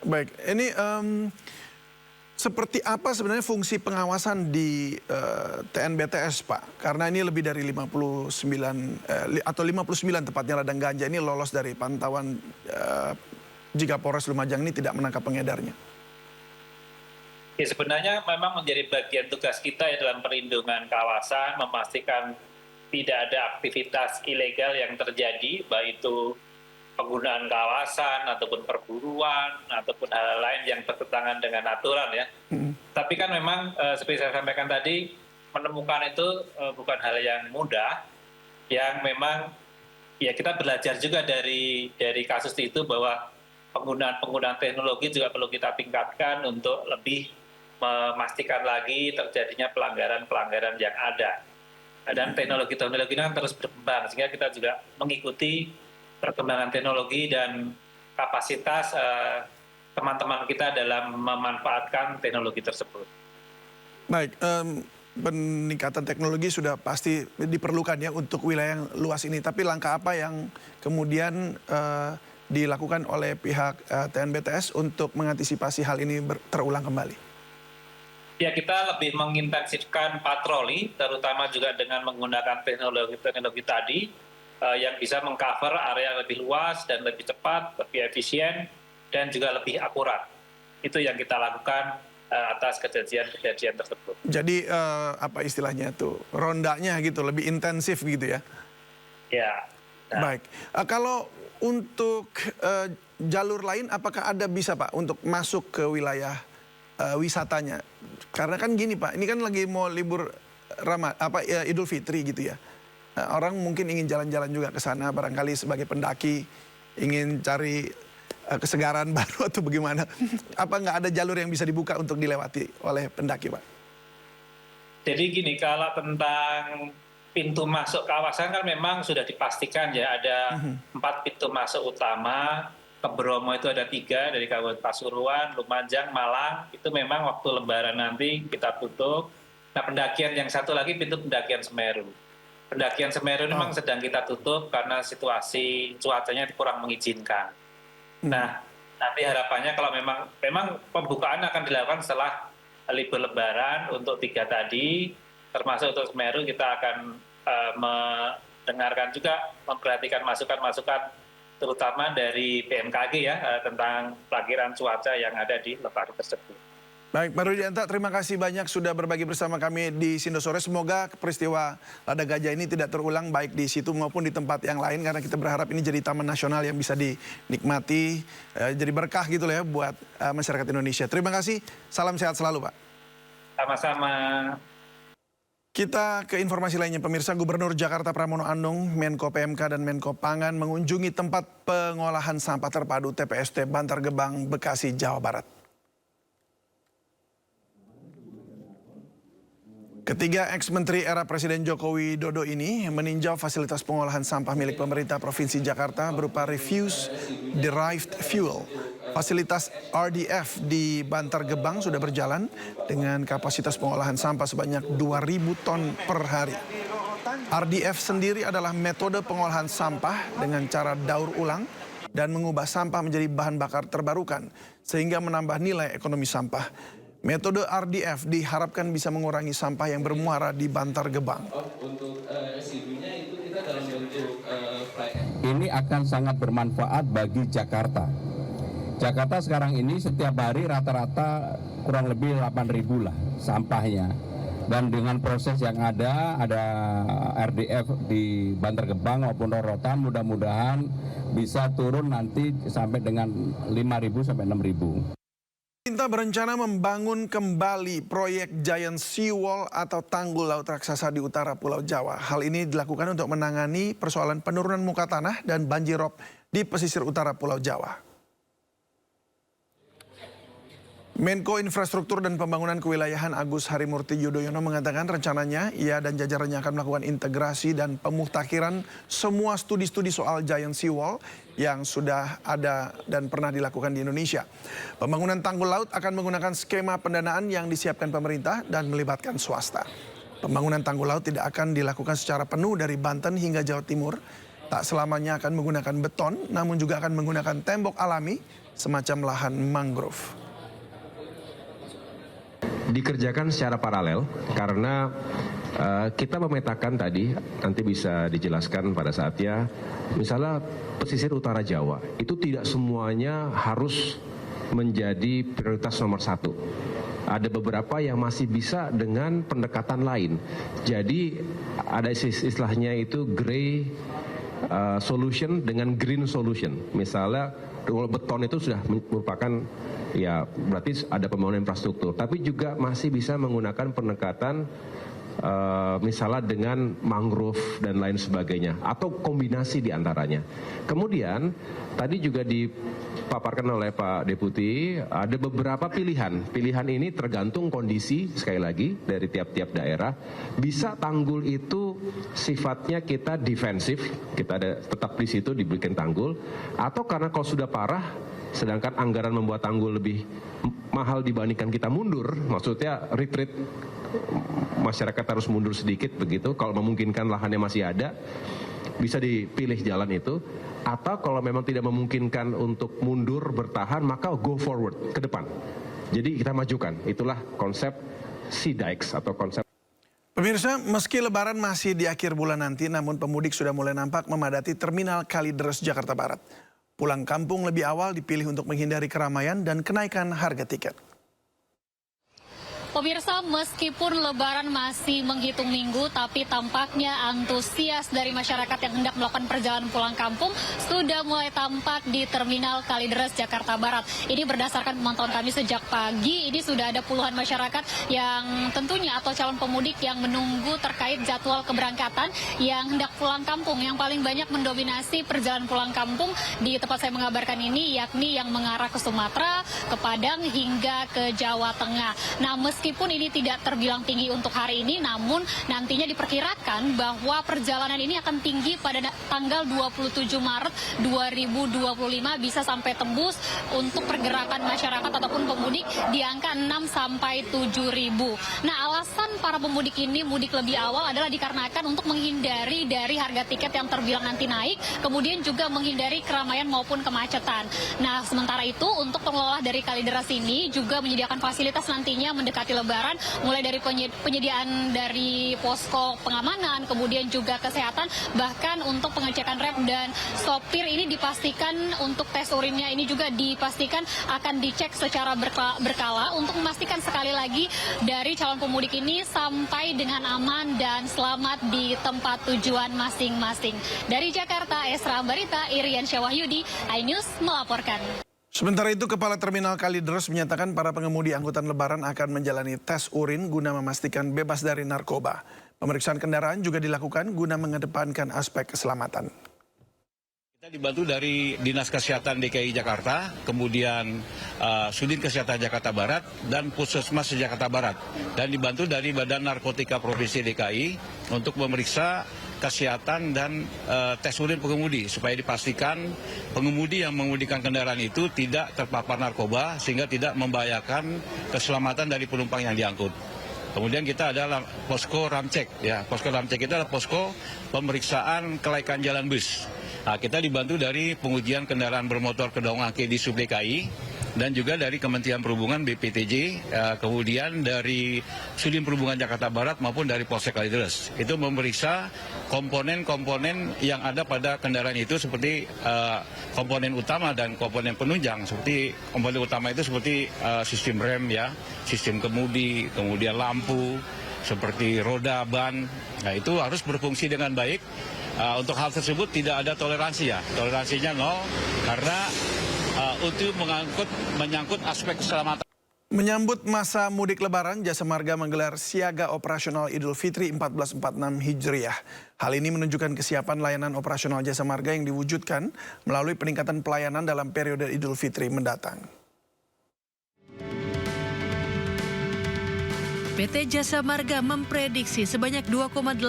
A: Baik, ini seperti apa sebenarnya fungsi pengawasan di TNBTS Pak? Karena ini lebih dari 59 tepatnya ladang ganja ini lolos dari pantauan jika Polres Lumajang ini tidak menangkap pengedarnya.
S: Ya, sebenarnya memang menjadi bagian tugas kita ya dalam perlindungan kawasan, memastikan tidak ada aktivitas ilegal yang terjadi, baik itu penggunaan kawasan ataupun perburuan ataupun hal lain yang bertentangan dengan aturan ya. Tapi kan memang seperti saya sampaikan tadi, menemukan itu bukan hal yang mudah, yang memang ya kita belajar juga dari kasus itu bahwa penggunaan teknologi juga perlu kita tingkatkan untuk lebih memastikan lagi terjadinya pelanggaran-pelanggaran yang ada. Dan teknologi-teknologi ini kan terus berkembang, sehingga kita juga mengikuti perkembangan teknologi dan kapasitas teman-teman kita dalam memanfaatkan teknologi tersebut.
A: Baik, peningkatan teknologi sudah pasti diperlukan ya untuk wilayah yang luas ini. Tapi langkah apa yang kemudian dilakukan oleh pihak TNBTS untuk mengantisipasi hal ini terulang kembali?
S: Ya, kita lebih mengintensifkan patroli, terutama juga dengan menggunakan teknologi tadi yang bisa mengcover area lebih luas dan lebih cepat, lebih efisien, dan juga lebih akurat. Itu yang kita lakukan atas kejadian-kejadian tersebut.
A: Jadi apa istilahnya tuh, rondanya gitu, lebih intensif gitu ya?
S: Ya. Nah.
A: Baik, kalau untuk jalur lain apakah ada bisa Pak untuk masuk ke wilayah wisatanya? Karena kan gini Pak, ini kan lagi mau libur Idul Fitri gitu ya. Orang mungkin ingin jalan-jalan juga ke sana, barangkali sebagai pendaki ingin cari kesegaran baru atau bagaimana. Apa nggak ada jalur yang bisa dibuka untuk dilewati oleh pendaki Pak?
S: Jadi gini, kalau tentang pintu masuk kawasan kan memang sudah dipastikan ya, ada 4 pintu masuk utama. Ke Bromo itu ada 3, dari Kabupaten Pasuruan, Lumajang, Malang. Itu memang waktu Lebaran nanti kita tutup. Nah, pendakian yang satu lagi pintu pendakian Semeru. Pendakian Semeru memang sedang kita tutup karena situasi cuacanya kurang mengizinkan. Nah, nanti harapannya kalau memang pembukaan akan dilakukan setelah libur Lebaran untuk 3 tadi, termasuk untuk Semeru kita akan mendengarkan juga, memperhatikan masukan-masukan terutama dari BMKG ya tentang pelakiran cuaca yang ada di lokasi tersebut.
A: Baik, Pak Rudianta, terima kasih banyak sudah berbagi bersama kami di Sindo Sore. Semoga peristiwa Lada Gajah ini tidak terulang baik di situ maupun di tempat yang lain, karena kita berharap ini jadi taman nasional yang bisa dinikmati, jadi berkah gitu ya buat masyarakat Indonesia. Terima kasih, salam sehat selalu Pak.
S: Sama-sama.
A: Kita ke informasi lainnya, pemirsa. Gubernur Jakarta Pramono Anung, Menko PMK dan Menko Pangan mengunjungi tempat pengolahan sampah terpadu TPST Bantar Gebang, Bekasi, Jawa Barat. Ketiga ex-menteri era Presiden Joko Widodo ini meninjau fasilitas pengolahan sampah milik pemerintah Provinsi Jakarta berupa Refuse Derived Fuel. Fasilitas RDF di Bantar Gebang sudah berjalan dengan kapasitas pengolahan sampah sebanyak 2.000 ton per hari. RDF sendiri adalah metode pengolahan sampah dengan cara daur ulang dan mengubah sampah menjadi bahan bakar terbarukan sehingga menambah nilai ekonomi sampah. Metode RDF diharapkan bisa mengurangi sampah yang bermuara di Bantar Gebang.
T: Ini akan sangat bermanfaat bagi Jakarta. Jakarta sekarang ini setiap hari rata-rata kurang lebih 8.000 lah sampahnya. Dan dengan proses yang ada RDF di Bantar Gebang maupun Rorotan, mudah-mudahan bisa turun nanti sampai dengan 5.000 sampai 6.000.
A: Pemerintah berencana membangun kembali proyek Giant Seawall atau tanggul laut raksasa di utara Pulau Jawa. Hal ini dilakukan untuk menangani persoalan penurunan muka tanah dan banjirop di pesisir utara Pulau Jawa. Menko Infrastruktur dan Pembangunan Kewilayahan Agus Harimurti Yudhoyono mengatakan rencananya ia dan jajarannya akan melakukan integrasi dan pemutakhiran semua studi-studi soal Giant Seawall yang sudah ada dan pernah dilakukan di Indonesia. Pembangunan tanggul laut akan menggunakan skema pendanaan yang disiapkan pemerintah dan melibatkan swasta. Pembangunan tanggul laut tidak akan dilakukan secara penuh dari Banten hingga Jawa Timur. Tak selamanya akan menggunakan beton, namun juga akan menggunakan tembok alami semacam lahan mangrove.
U: Dikerjakan secara paralel karena kita memetakan tadi, nanti bisa dijelaskan pada saatnya, misalnya pesisir utara Jawa itu tidak semuanya harus menjadi prioritas nomor 1. Ada beberapa yang masih bisa dengan pendekatan lain. Jadi ada istilahnya itu gray solution dengan green solution. Misalnya beton itu sudah merupakan ya berarti ada pembangunan infrastruktur, tapi juga masih bisa menggunakan pendekatan misalnya dengan mangrove dan lain sebagainya atau kombinasi di antaranya. Kemudian tadi juga dipaparkan oleh Pak Deputi ada beberapa pilihan. Pilihan ini tergantung kondisi sekali lagi dari tiap-tiap daerah. Bisa tanggul itu sifatnya kita defensif, kita ada tetap di situ diberikan tanggul, atau karena kalau sudah parah sedangkan anggaran membuat tanggul lebih mahal dibandingkan kita mundur, maksudnya retreat, masyarakat harus mundur sedikit begitu, kalau memungkinkan lahannya masih ada, bisa dipilih jalan itu. Atau kalau memang tidak memungkinkan untuk mundur bertahan, maka go forward, ke depan. Jadi kita majukan, itulah konsep Sea Dikes atau konsep.
A: Pemirsa, meski lebaran masih di akhir bulan nanti, namun pemudik sudah mulai nampak memadati Terminal Kalideres, Jakarta Barat. Pulang kampung lebih awal dipilih untuk menghindari keramaian dan kenaikan harga tiket.
B: Pemirsa, meskipun lebaran masih menghitung minggu, tapi tampaknya antusias dari masyarakat yang hendak melakukan perjalanan pulang kampung sudah mulai tampak di Terminal Kalideres, Jakarta Barat. Ini berdasarkan pemantauan kami sejak pagi, ini sudah ada puluhan masyarakat yang tentunya atau calon pemudik yang menunggu terkait jadwal keberangkatan yang hendak pulang kampung. Yang paling banyak mendominasi perjalanan pulang kampung di tempat saya mengabarkan ini, yakni yang mengarah ke Sumatera, ke Padang, hingga ke Jawa Tengah. Nah, meskipun ini tidak terbilang tinggi untuk hari ini, namun nantinya diperkirakan bahwa perjalanan ini akan tinggi pada tanggal 27 Maret 2025 bisa sampai tembus untuk pergerakan masyarakat ataupun pemudik di angka 6 sampai 7 ribu. Nah, alasan para pemudik ini mudik lebih awal adalah dikarenakan untuk menghindari dari harga tiket yang terbilang nanti naik, kemudian juga menghindari keramaian maupun kemacetan. Nah, sementara itu untuk pengelola dari Kalideres ini juga menyediakan fasilitas nantinya mendekati lebaran, mulai dari penyediaan dari posko pengamanan, kemudian juga kesehatan, bahkan untuk pengecekan rem dan sopir ini dipastikan untuk tes urinnya ini juga dipastikan akan dicek secara berkala untuk memastikan sekali lagi dari calon pemudik ini sampai dengan aman dan selamat di tempat tujuan masing-masing. Dari Jakarta, Esra Barita, Irian Syawahyudi, iNews melaporkan.
A: Sementara itu, Kepala Terminal Kalideres menyatakan para pengemudi angkutan lebaran akan menjalani tes urin guna memastikan bebas dari narkoba. Pemeriksaan kendaraan juga dilakukan guna mengedepankan aspek keselamatan.
V: Kita dibantu dari Dinas Kesehatan DKI Jakarta, kemudian Sudin Kesehatan Jakarta Barat, dan Puskesmas Jakarta Barat. Dan dibantu dari Badan Narkotika Provinsi DKI untuk memeriksa kesehatan dan tes urin pengemudi supaya dipastikan pengemudi yang mengemudikan kendaraan itu tidak terpapar narkoba sehingga tidak membahayakan keselamatan dari penumpang yang diangkut. Kemudian kita ada posko ramcek, ya. Posko ramcek itu adalah posko pemeriksaan kelaikan jalan bus. Nah, kita dibantu dari pengujian kendaraan bermotor kedong angke di Sub DKI dan juga dari Kementerian Perhubungan BPTJ, kemudian dari Sudin Perhubungan Jakarta Barat maupun dari Polsek Kalideres. Itu memeriksa komponen-komponen yang ada pada kendaraan itu seperti komponen utama dan komponen penunjang. Seperti komponen utama itu seperti sistem rem, ya, sistem kemudi, kemudian lampu, seperti roda, ban. Nah, itu harus berfungsi dengan baik. Untuk hal tersebut tidak ada toleransi, ya. Toleransinya nol karena untuk menyangkut aspek keselamatan.
A: Menyambut masa mudik lebaran, Jasa Marga menggelar siaga operasional Idul Fitri 1446 Hijriah. Hal ini menunjukkan kesiapan layanan operasional Jasa Marga yang diwujudkan melalui peningkatan pelayanan dalam periode Idul Fitri mendatang.
W: PT Jasa Marga memprediksi sebanyak 2,18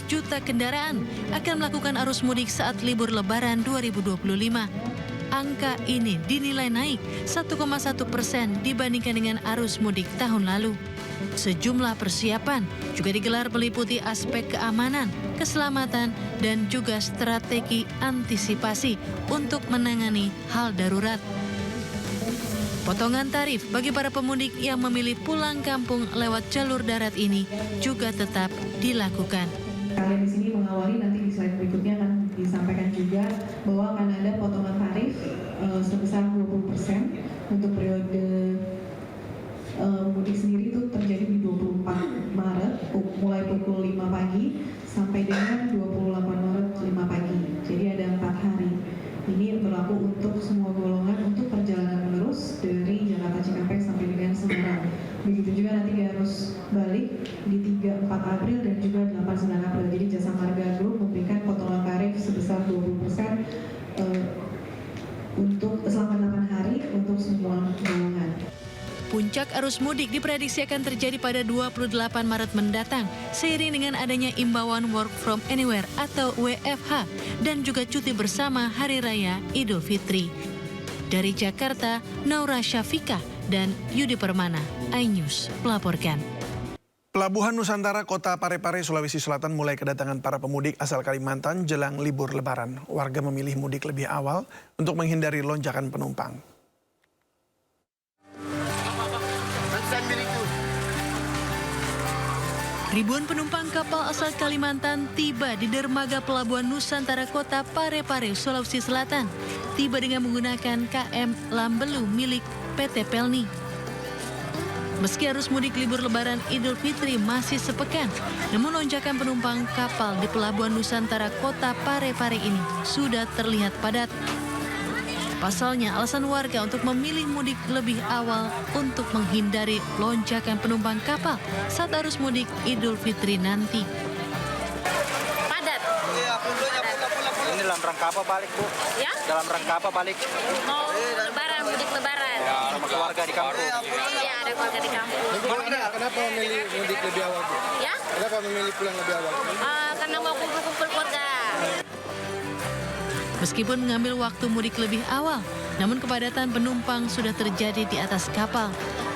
W: juta kendaraan akan melakukan arus mudik saat libur Lebaran 2025. Angka ini dinilai naik 1,1% dibandingkan dengan arus mudik tahun lalu. Sejumlah persiapan juga digelar meliputi aspek keamanan, keselamatan, dan juga strategi antisipasi untuk menangani hal darurat. Potongan tarif bagi para pemudik yang memilih pulang kampung lewat jalur darat ini juga tetap dilakukan.
X: Kalian di sini mengawali, nanti di slide berikutnya akan disampaikan juga bahwa akan ada potongan tarif sebesar 20% untuk periode mudik sendiri itu terjadi di 24 Maret mulai pukul 5 pagi sampai dengan 28 Maret 5 pagi. Jadi ada 4 hari. Ini berlaku untuk semua golongan untuk perjalanan menerus dari Jakarta Cikampek sampai dengan Semarang. Begitu juga nanti harus balik di 3-4 April dan juga 8-9 April. Jadi Jasa Marga Group memberikan potongan tarif sebesar 20% untuk selama 8 hari untuk semua golongan.
W: Puncak arus mudik diprediksi akan terjadi pada 28 Maret mendatang, seiring dengan adanya imbauan work from anywhere atau WFH dan juga cuti bersama Hari Raya Idul Fitri. Dari Jakarta, Naura Syafiqah dan Yudi Permana, iNews melaporkan.
A: Pelabuhan Nusantara Kota Parepare, Sulawesi Selatan mulai kedatangan para pemudik asal Kalimantan jelang libur Lebaran. Warga memilih mudik lebih awal untuk menghindari lonjakan penumpang.
W: Ribuan penumpang kapal asal Kalimantan tiba di dermaga Pelabuhan Nusantara Kota Parepare, Sulawesi Selatan. Tiba dengan menggunakan KM Lambelu milik PT Pelni. Meski arus mudik libur Lebaran Idul Fitri masih sepekan, namun lonjakan penumpang kapal di Pelabuhan Nusantara Kota Parepare ini sudah terlihat padat. Pasalnya, alasan warga untuk memilih mudik lebih awal untuk menghindari lonjakan penumpang kapal saat arus mudik Idul Fitri nanti.
C: Padat.
L: Ini dalam rangka apa balik, Bu?
C: Ya?
L: Dalam rangka apa balik?
C: Mau lebaran, mudik lebaran.
L: Ya, sama keluarga di kampung.
C: Iya, ada keluarga di kampung.
D: Kenapa memilih mudik lebih awal, Bu?
C: Ya?
D: Kenapa memilih pulang lebih awal?
C: Karena mau kumpul-kumpul keluarga.
W: Meskipun mengambil waktu mudik lebih awal, namun kepadatan penumpang sudah terjadi di atas kapal.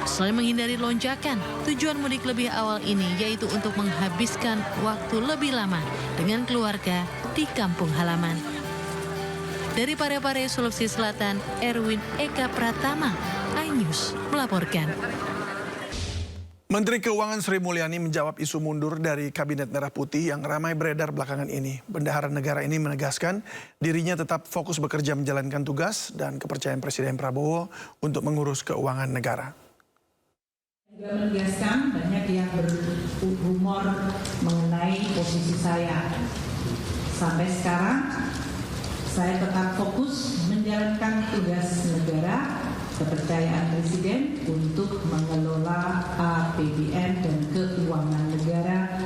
W: Selain menghindari lonjakan, tujuan mudik lebih awal ini yaitu untuk menghabiskan waktu lebih lama dengan keluarga di kampung halaman. Dari Parepare, Sulawesi Selatan, Erwin Eka Pratama, iNews melaporkan.
A: Menteri Keuangan Sri Mulyani menjawab isu mundur dari Kabinet Merah Putih yang ramai beredar belakangan ini. Bendahara negara ini menegaskan dirinya tetap fokus bekerja menjalankan tugas dan kepercayaan Presiden Prabowo untuk mengurus keuangan negara.
X: Juga menegaskan banyak yang berumor mengenai posisi saya. Sampai sekarang saya tetap fokus menjalankan tugas negara, kepercayaan Presiden untuk mengelola APBN dan keuangan negara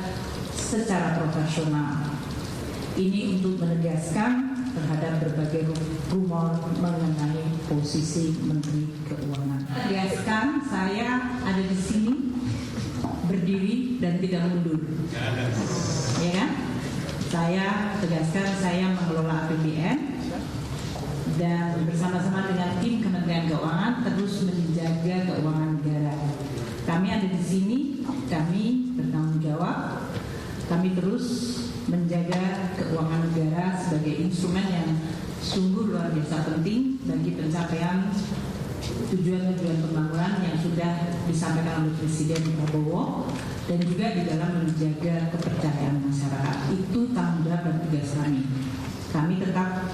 X: secara profesional. Ini untuk menegaskan terhadap berbagai rumor mengenai posisi Menteri Keuangan. Tegaskan saya ada di sini berdiri dan tidak mundur. Ya kan? Saya tegaskan saya mengelola APBN dan bersama-sama dengan tim Kementerian Keuangan terus menjaga keuangan negara. Kami ada di sini, kami bertanggung jawab, kami terus menjaga keuangan negara sebagai instrumen yang sungguh luar biasa penting bagi pencapaian tujuan-tujuan pembangunan yang sudah disampaikan oleh Presiden Prabowo dan juga di dalam menjaga kepercayaan masyarakat. Itu tanggung jawab dan tugas kami. Kami tetap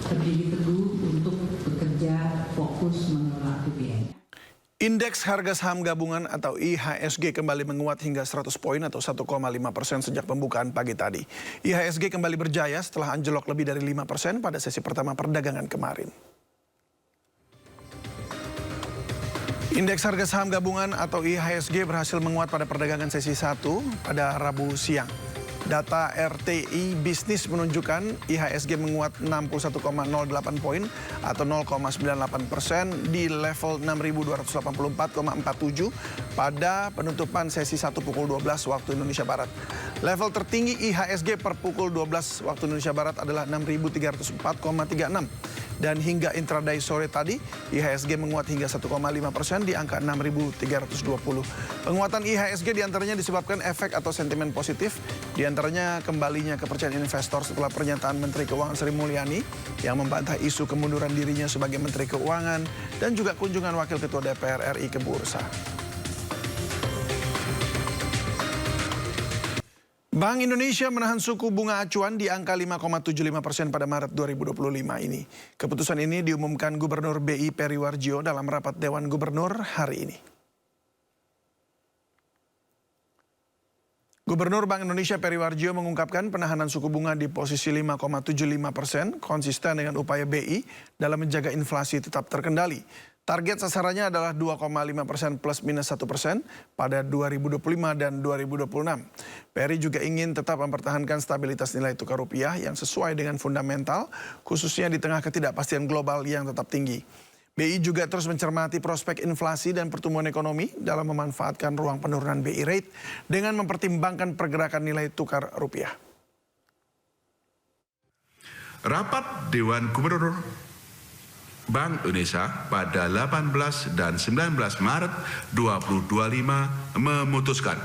X: berdiri teguh untuk bekerja fokus mengelola APBN.
A: Indeks harga saham gabungan atau IHSG kembali menguat hingga 100 poin atau 1,5% sejak pembukaan pagi tadi. IHSG kembali berjaya setelah anjlok lebih dari 5% pada sesi pertama perdagangan kemarin. Indeks harga saham gabungan atau IHSG berhasil menguat pada perdagangan sesi 1 pada Rabu siang. Data RTI Bisnis menunjukkan IHSG menguat 61,08 poin atau 0,98% di level 6.284,47 pada penutupan sesi 1 pukul 12 waktu Indonesia Barat. Level tertinggi IHSG per pukul 12 waktu Indonesia Barat adalah 6.304,36. Dan hingga intraday sore tadi, IHSG menguat hingga 1,5% di angka 6.320. Penguatan IHSG diantaranya disebabkan efek atau sentimen positif, diantaranya kembalinya kepercayaan investor setelah pernyataan Menteri Keuangan Sri Mulyani yang membantah isu kemunduran dirinya sebagai Menteri Keuangan dan juga kunjungan Wakil Ketua DPR RI ke bursa. Bank Indonesia menahan suku bunga acuan di angka 5,75% pada Maret 2025 ini. Keputusan ini diumumkan Gubernur BI Peri Warjio dalam rapat Dewan Gubernur hari ini. Gubernur Bank Indonesia Peri Warjio mengungkapkan penahanan suku bunga di posisi 5,75% konsisten dengan upaya BI dalam menjaga inflasi tetap terkendali. Target sasarannya adalah 2,5% plus minus 1% pada 2025 dan 2026. Peri juga ingin tetap mempertahankan stabilitas nilai tukar rupiah yang sesuai dengan fundamental, khususnya di tengah ketidakpastian global yang tetap tinggi. BI juga terus mencermati prospek inflasi dan pertumbuhan ekonomi dalam memanfaatkan ruang penurunan BI rate dengan mempertimbangkan pergerakan nilai tukar rupiah.
E: Rapat Dewan Gubernur Bank Indonesia pada 18 dan 19 Maret 2025 memutuskan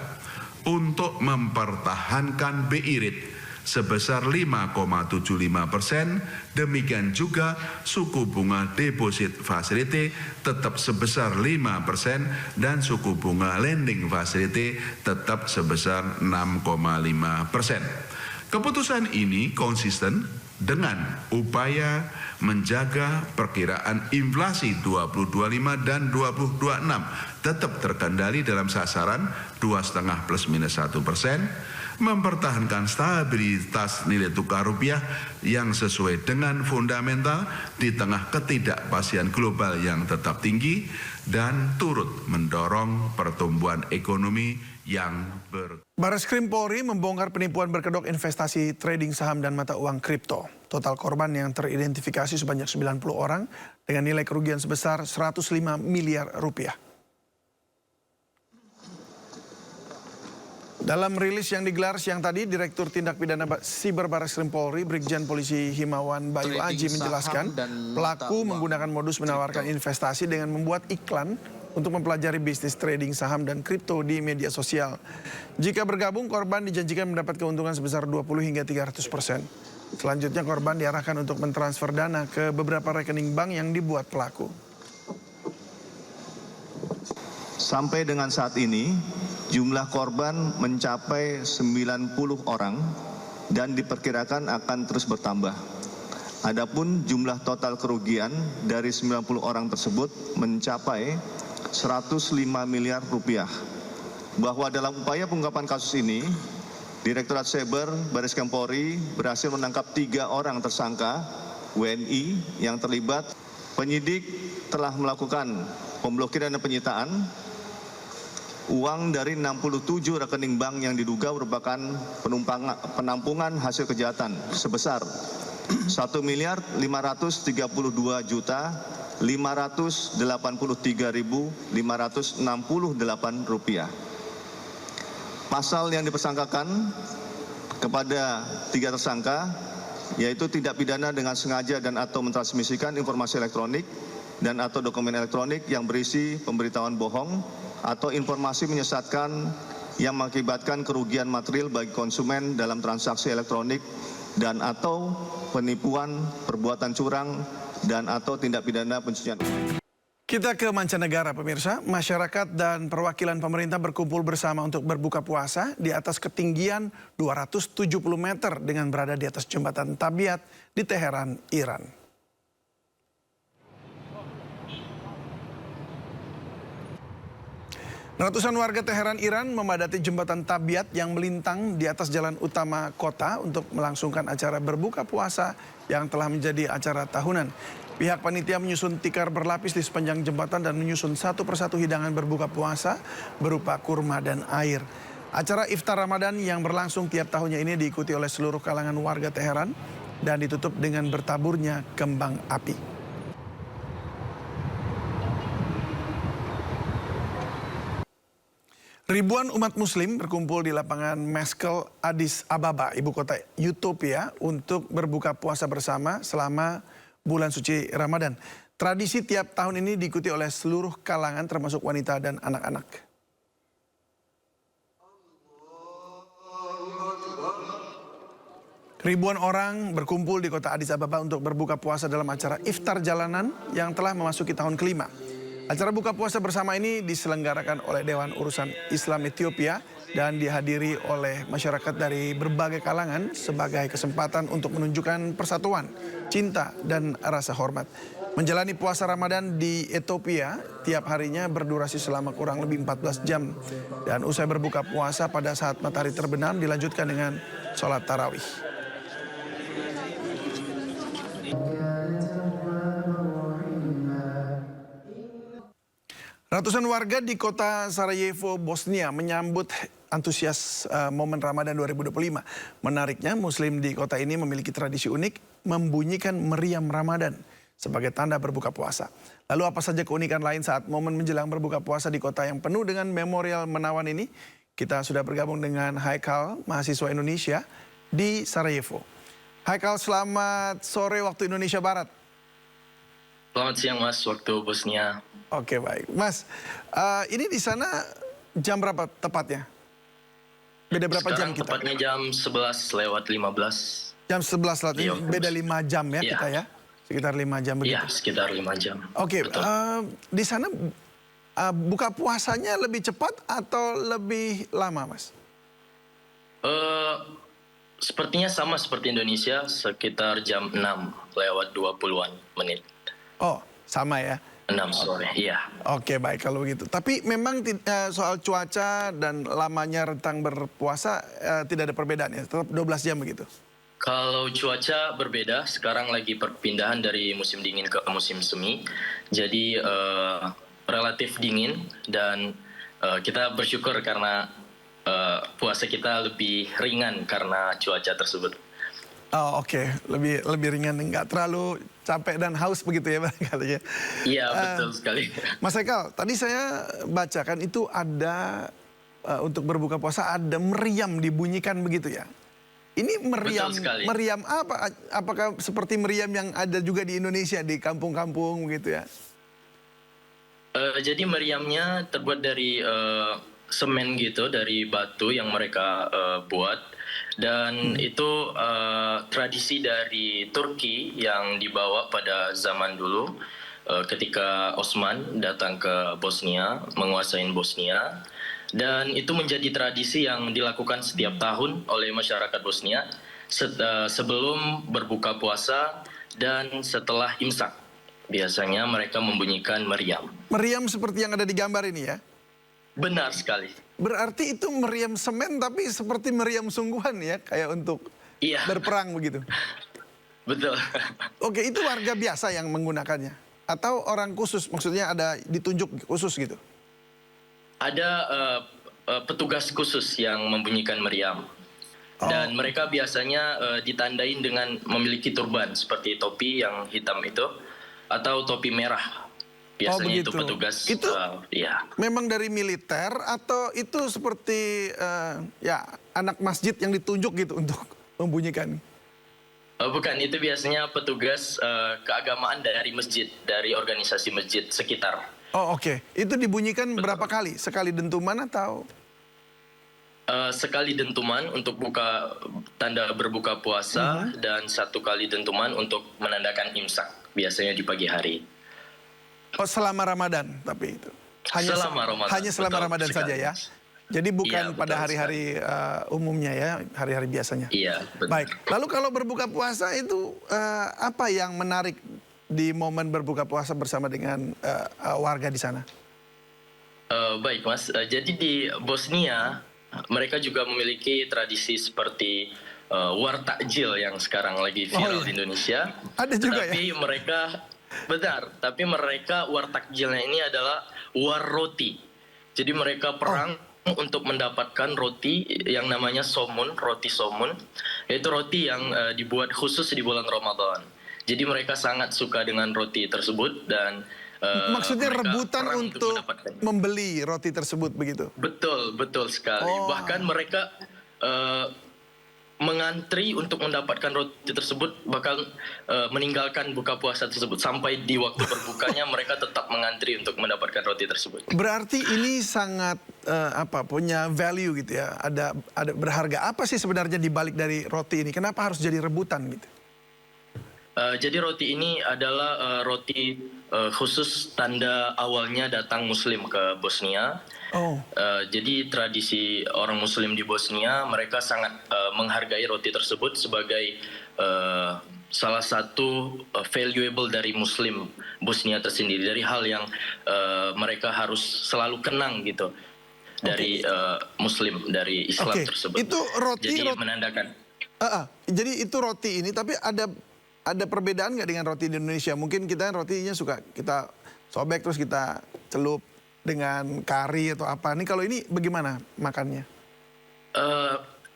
E: untuk mempertahankan BI rate sebesar 5,75%. Demikian juga suku bunga deposit facility tetap sebesar 5% dan suku bunga lending facility tetap sebesar 6,5%. Keputusan ini konsisten dengan upaya menjaga perkiraan inflasi 2025 dan 2026 tetap terkendali dalam sasaran 2,5 plus minus 1%, mempertahankan stabilitas nilai tukar rupiah yang sesuai dengan fundamental di tengah ketidakpastian global yang tetap tinggi, dan turut mendorong pertumbuhan ekonomi yang
A: Barreskrim Polri membongkar penipuan berkedok investasi trading saham dan mata uang kripto. Total korban yang teridentifikasi sebanyak 90 orang dengan nilai kerugian sebesar 105 miliar rupiah. Dalam rilis yang digelar siang tadi, Direktur Tindak Pidana Siber Barreskrim Polri, Brigjen Polisi Himawan Bayu Aji menjelaskan pelaku menggunakan modus menawarkan investasi dengan membuat iklan untuk mempelajari bisnis trading saham dan kripto di media sosial. Jika bergabung, korban dijanjikan mendapat keuntungan sebesar 20 hingga 300%. Selanjutnya korban diarahkan untuk mentransfer dana ke beberapa rekening bank yang dibuat pelaku.
F: Sampai dengan saat ini, jumlah korban mencapai 90 orang dan diperkirakan akan terus bertambah. Adapun jumlah total kerugian dari 90 orang tersebut mencapai 105 miliar rupiah. Bahwa dalam upaya pengungkapan kasus ini, Direktorat Siber Barreskrim Polri berhasil menangkap 3 orang tersangka WNI yang terlibat. Penyidik telah melakukan pemblokiran dan penyitaan uang dari 67 rekening bank yang diduga merupakan penampungan hasil kejahatan sebesar 1.583.583.568 rupiah. Pasal yang dipersangkakan kepada 3 tersangka yaitu tindak pidana dengan sengaja dan atau mentransmisikan informasi elektronik dan atau dokumen elektronik yang berisi pemberitahuan bohong atau informasi menyesatkan yang mengakibatkan kerugian material bagi konsumen dalam transaksi elektronik dan atau penipuan, perbuatan curang, dan atau tindak pidana pencucian.
A: Kita ke mancanegara, pemirsa. Masyarakat dan perwakilan pemerintah berkumpul bersama untuk berbuka puasa di atas ketinggian 270 meter dengan berada di atas jembatan Tabiat di Teheran, Iran. Ratusan warga Teheran, Iran memadati jembatan Tabiat yang melintang di atas jalan utama kota untuk melangsungkan acara berbuka puasa yang telah menjadi acara tahunan. Pihak panitia menyusun tikar berlapis di sepanjang jembatan dan menyusun satu persatu hidangan berbuka puasa berupa kurma dan air. Acara Iftar Ramadan yang berlangsung tiap tahunnya ini diikuti oleh seluruh kalangan warga Teheran dan ditutup dengan bertaburnya kembang api. Ribuan umat muslim berkumpul di lapangan Meskel Addis Ababa, ibu kota Ethiopia, untuk berbuka puasa bersama selama bulan suci Ramadan. Tradisi tiap tahun ini diikuti oleh seluruh kalangan termasuk wanita dan anak-anak. Ribuan orang berkumpul di kota Addis Ababa untuk berbuka puasa dalam acara iftar jalanan yang telah memasuki tahun kelima. Acara buka puasa bersama ini diselenggarakan oleh Dewan Urusan Islam Ethiopia dan dihadiri oleh masyarakat dari berbagai kalangan sebagai kesempatan untuk menunjukkan persatuan, cinta, dan rasa hormat. Menjalani puasa Ramadan di Ethiopia tiap harinya berdurasi selama kurang lebih 14 jam. Dan usai berbuka puasa pada saat matahari terbenam dilanjutkan dengan sholat tarawih. Ratusan warga di kota Sarajevo, Bosnia menyambut antusias momen Ramadan 2025. Menariknya, Muslim di kota ini memiliki tradisi unik membunyikan meriam Ramadan sebagai tanda berbuka puasa. Lalu apa saja keunikan lain saat momen menjelang berbuka puasa di kota yang penuh dengan memorial menawan ini? Kita sudah bergabung dengan Haikal, mahasiswa Indonesia di Sarajevo. Haikal, selamat sore waktu Indonesia Barat.
H: Selamat siang Mas, waktu Bosnia.
A: Oke, baik. Mas, ini di sana jam berapa tepatnya? Beda berapa
H: Sekarang
A: jam kita?
H: tepatnya jam 11:15.
A: Jam 11 lah,
H: Iya,
A: beda 5 jam ya
H: Iya.
A: kita ya? Sekitar 5 jam begitu?
H: Iya, sekitar 5 jam.
A: Oke, di sana buka puasanya lebih cepat atau lebih lama, Mas?
H: Sepertinya sama seperti Indonesia, sekitar jam 6:20 menit.
A: Oh, sama ya?
H: 6 sore, iya.
A: Oke, baik kalau begitu. Tapi memang soal cuaca dan lamanya rentang berpuasa tidak ada perbedaan ya? Tetap 12 jam begitu?
H: Kalau cuaca berbeda, sekarang lagi perpindahan dari musim dingin ke musim semi. Jadi relatif dingin dan kita bersyukur karena puasa kita lebih ringan karena cuaca tersebut.
A: Oh oke, lebih ringan, nggak terlalu capek dan haus begitu ya barangkali ya.
H: Iya betul sekali.
A: Mas Haikal, tadi saya bacakan itu ada untuk berbuka puasa ada meriam dibunyikan begitu ya. Ini meriam apa? Apakah seperti meriam yang ada juga di Indonesia di kampung-kampung begitu ya?
H: Jadi meriamnya terbuat dari semen gitu, dari batu yang mereka buat. Dan itu tradisi dari Turki yang dibawa pada zaman dulu ketika Osman datang ke Bosnia, menguasai Bosnia. Dan itu menjadi tradisi yang dilakukan setiap tahun oleh masyarakat Bosnia sebelum berbuka puasa dan setelah imsak. Biasanya mereka membunyikan meriam.
A: Meriam seperti yang ada di gambar ini ya?
H: Benar sekali.
A: Berarti itu meriam semen tapi seperti meriam sungguhan ya? Kayak untuk berperang begitu?
H: Betul.
A: Oke, itu warga biasa yang menggunakannya? Atau orang khusus, maksudnya ada ditunjuk khusus gitu?
H: Ada petugas khusus yang membunyikan meriam. Dan mereka biasanya ditandain dengan memiliki turban seperti topi yang hitam itu atau topi merah. Biasanya itu petugas.
A: Itu
H: ya.
A: Memang dari militer atau itu seperti ya anak masjid yang ditunjuk gitu untuk membunyikan?
H: Bukan, itu biasanya petugas keagamaan dari masjid, dari organisasi masjid sekitar.
A: Oh oke, itu dibunyikan berapa kali? Sekali dentuman atau?
H: Sekali dentuman untuk tanda berbuka puasa dan 1 kali dentuman untuk menandakan imsak, biasanya di pagi hari.
A: Oh selama Ramadan tapi itu? Hanya selama Ramadan saja ya? Jadi bukan pada hari-hari umumnya ya, hari-hari biasanya?
H: Iya, betul.
A: Baik, lalu kalau berbuka puasa itu apa yang menarik di momen berbuka puasa bersama dengan warga di sana?
H: Baik Mas, jadi di Bosnia mereka juga memiliki tradisi seperti war takjil yang sekarang lagi viral di Indonesia.
A: Ada juga
H: tapi mereka, benar, tapi mereka war takjilnya ini adalah war roti. Jadi mereka perang untuk mendapatkan roti yang namanya somun, roti somun, yaitu roti yang dibuat khusus di bulan Ramadan. Jadi mereka sangat suka dengan roti tersebut dan
A: maksudnya rebutan untuk membeli roti tersebut begitu?
H: Betul, betul sekali. Bahkan mereka mengantri untuk mendapatkan roti tersebut, bahkan meninggalkan buka puasa tersebut sampai di waktu berbukanya mereka tetap mengantri untuk mendapatkan roti tersebut.
A: Berarti ini sangat punya value gitu ya, ada berharga. Apa sih sebenarnya di balik dari roti ini? Kenapa harus jadi rebutan gitu?
H: Jadi roti ini adalah roti khusus tanda awalnya datang Muslim ke Bosnia. Jadi tradisi orang Muslim di Bosnia, mereka sangat menghargai roti tersebut sebagai salah satu valuable dari Muslim Bosnia tersendiri, dari hal yang mereka harus selalu kenang gitu dari Muslim, dari Islam tersebut.
A: Itu roti
H: menandakan.
A: Jadi itu roti ini, tapi ada perbedaan nggak dengan roti di Indonesia? Mungkin kita rotinya suka kita sobek terus kita celup dengan kari atau apa. Ini kalau ini bagaimana makannya?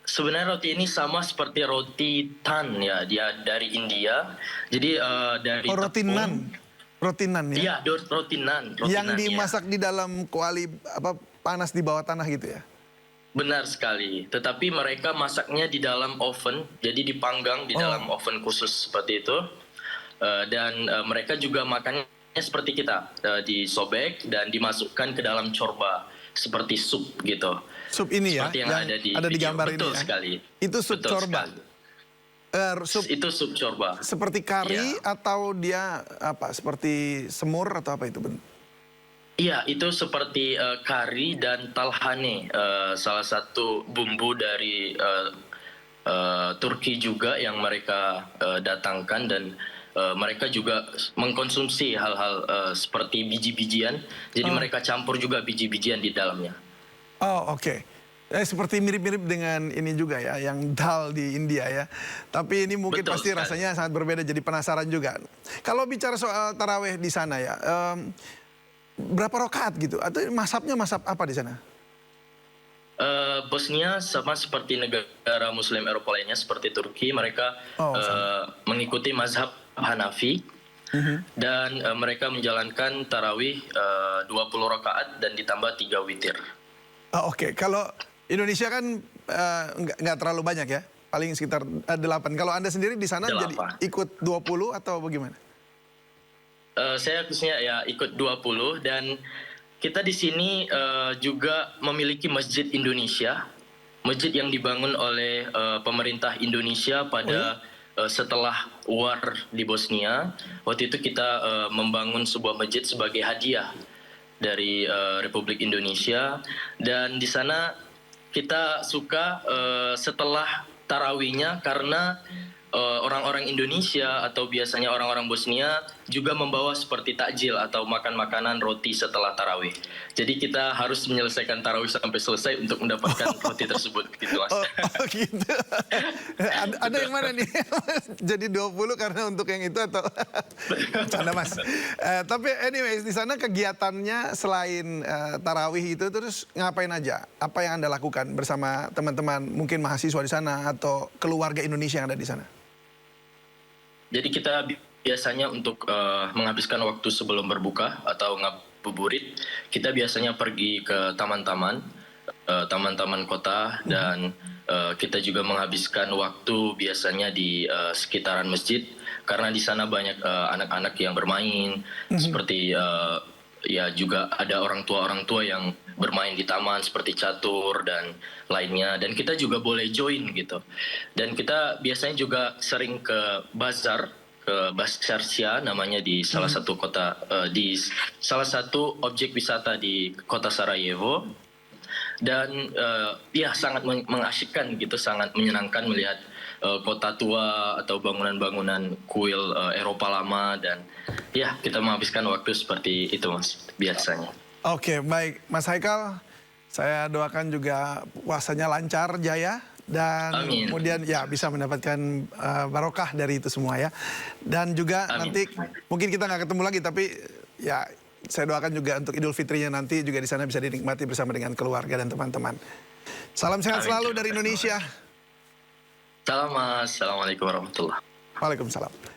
H: Sebenarnya roti ini sama seperti roti tan ya, dia dari India. Jadi dari
A: roti nan. Roti nan ya?
H: Iya, roti nan.
A: Yang dimasak di dalam kuali panas di bawah tanah gitu ya?
H: Benar sekali, tetapi mereka masaknya di dalam oven, jadi dipanggang di dalam oven khusus seperti itu. Dan mereka juga makannya seperti kita, disobek dan dimasukkan ke dalam corba. seperti sup gitu.
A: Sup ini ya,
H: seperti yang ada di video.
A: gambar
H: Betul
A: ini ya.
H: sekali.
A: Itu sup
H: Betul
A: corba.
H: sekali.
A: Itu
H: sup corba.
A: Seperti kari atau dia apa? Seperti semur atau apa itu?
H: Iya, itu seperti kari dan talhane, salah satu bumbu dari Turki juga yang mereka datangkan, dan mereka juga mengkonsumsi hal-hal seperti biji-bijian. Jadi mereka campur juga biji-bijian di dalamnya.
A: Oh, oke. Seperti mirip-mirip dengan ini juga ya, yang dal di India ya. Tapi ini mungkin pasti rasanya sangat berbeda, jadi penasaran juga. Kalau bicara soal taraweh di sana ya, berapa rakaat gitu? Atau mazhabnya mazhab apa di sana?
H: Bosnia sama seperti negara Muslim Eropa lainnya seperti Turki, mereka mengikuti mazhab Hanafi. Dan mereka menjalankan tarawih 20 rakaat dan ditambah 3 witir.
A: Oke. Kalau Indonesia kan nggak terlalu banyak ya, paling sekitar 8. Kalau Anda sendiri di sana
H: 8.
A: jadi ikut 20 atau bagaimana?
H: Saya khususnya ya ikut 20, dan kita di sini juga memiliki Masjid Indonesia, masjid yang dibangun oleh pemerintah Indonesia pada setelah war di Bosnia. Waktu itu kita membangun sebuah masjid sebagai hadiah dari Republik Indonesia, dan di sana kita suka setelah tarawihnya, karena orang-orang Indonesia atau biasanya orang-orang Bosnia juga membawa seperti takjil atau makan makanan roti setelah tarawih. Jadi kita harus menyelesaikan tarawih sampai selesai untuk mendapatkan roti tersebut, gitu Mas.
A: Gitu. Ada yang mana nih? Jadi 20 karena untuk yang itu atau? Canda Mas. Tapi anyways, di sana kegiatannya selain tarawih itu terus ngapain aja? Apa yang Anda lakukan bersama teman-teman mungkin mahasiswa di sana atau keluarga Indonesia yang ada di sana?
H: Jadi kita biasanya untuk menghabiskan waktu sebelum berbuka atau ngabuburit, kita biasanya pergi ke taman-taman kota, dan kita juga menghabiskan waktu biasanya di sekitaran masjid, karena di sana banyak anak-anak yang bermain, seperti ya juga ada orang tua yang bermain di taman seperti catur dan lainnya, dan kita juga boleh join gitu. Dan kita biasanya juga sering ke bazar Sia namanya, di salah satu kota, di salah satu objek wisata di kota Sarajevo, dan ya sangat mengasyikkan gitu, sangat menyenangkan melihat kota tua atau bangunan-bangunan kuil Eropa lama, dan ya kita menghabiskan waktu seperti itu Mas biasanya.
A: Oke, baik Mas Haikal, saya doakan juga puasanya lancar, jaya, dan
H: Amin.
A: kemudian ya bisa mendapatkan barokah dari itu semua ya. Dan juga nanti mungkin kita nggak ketemu lagi, tapi ya saya doakan juga untuk Idul Fitrinya nanti juga di sana bisa dinikmati bersama dengan keluarga dan teman-teman. Salam sehat selalu dari Indonesia.
H: Salam Mas, Assalamualaikum warahmatullahi wabarakatuh.
A: Waalaikumsalam.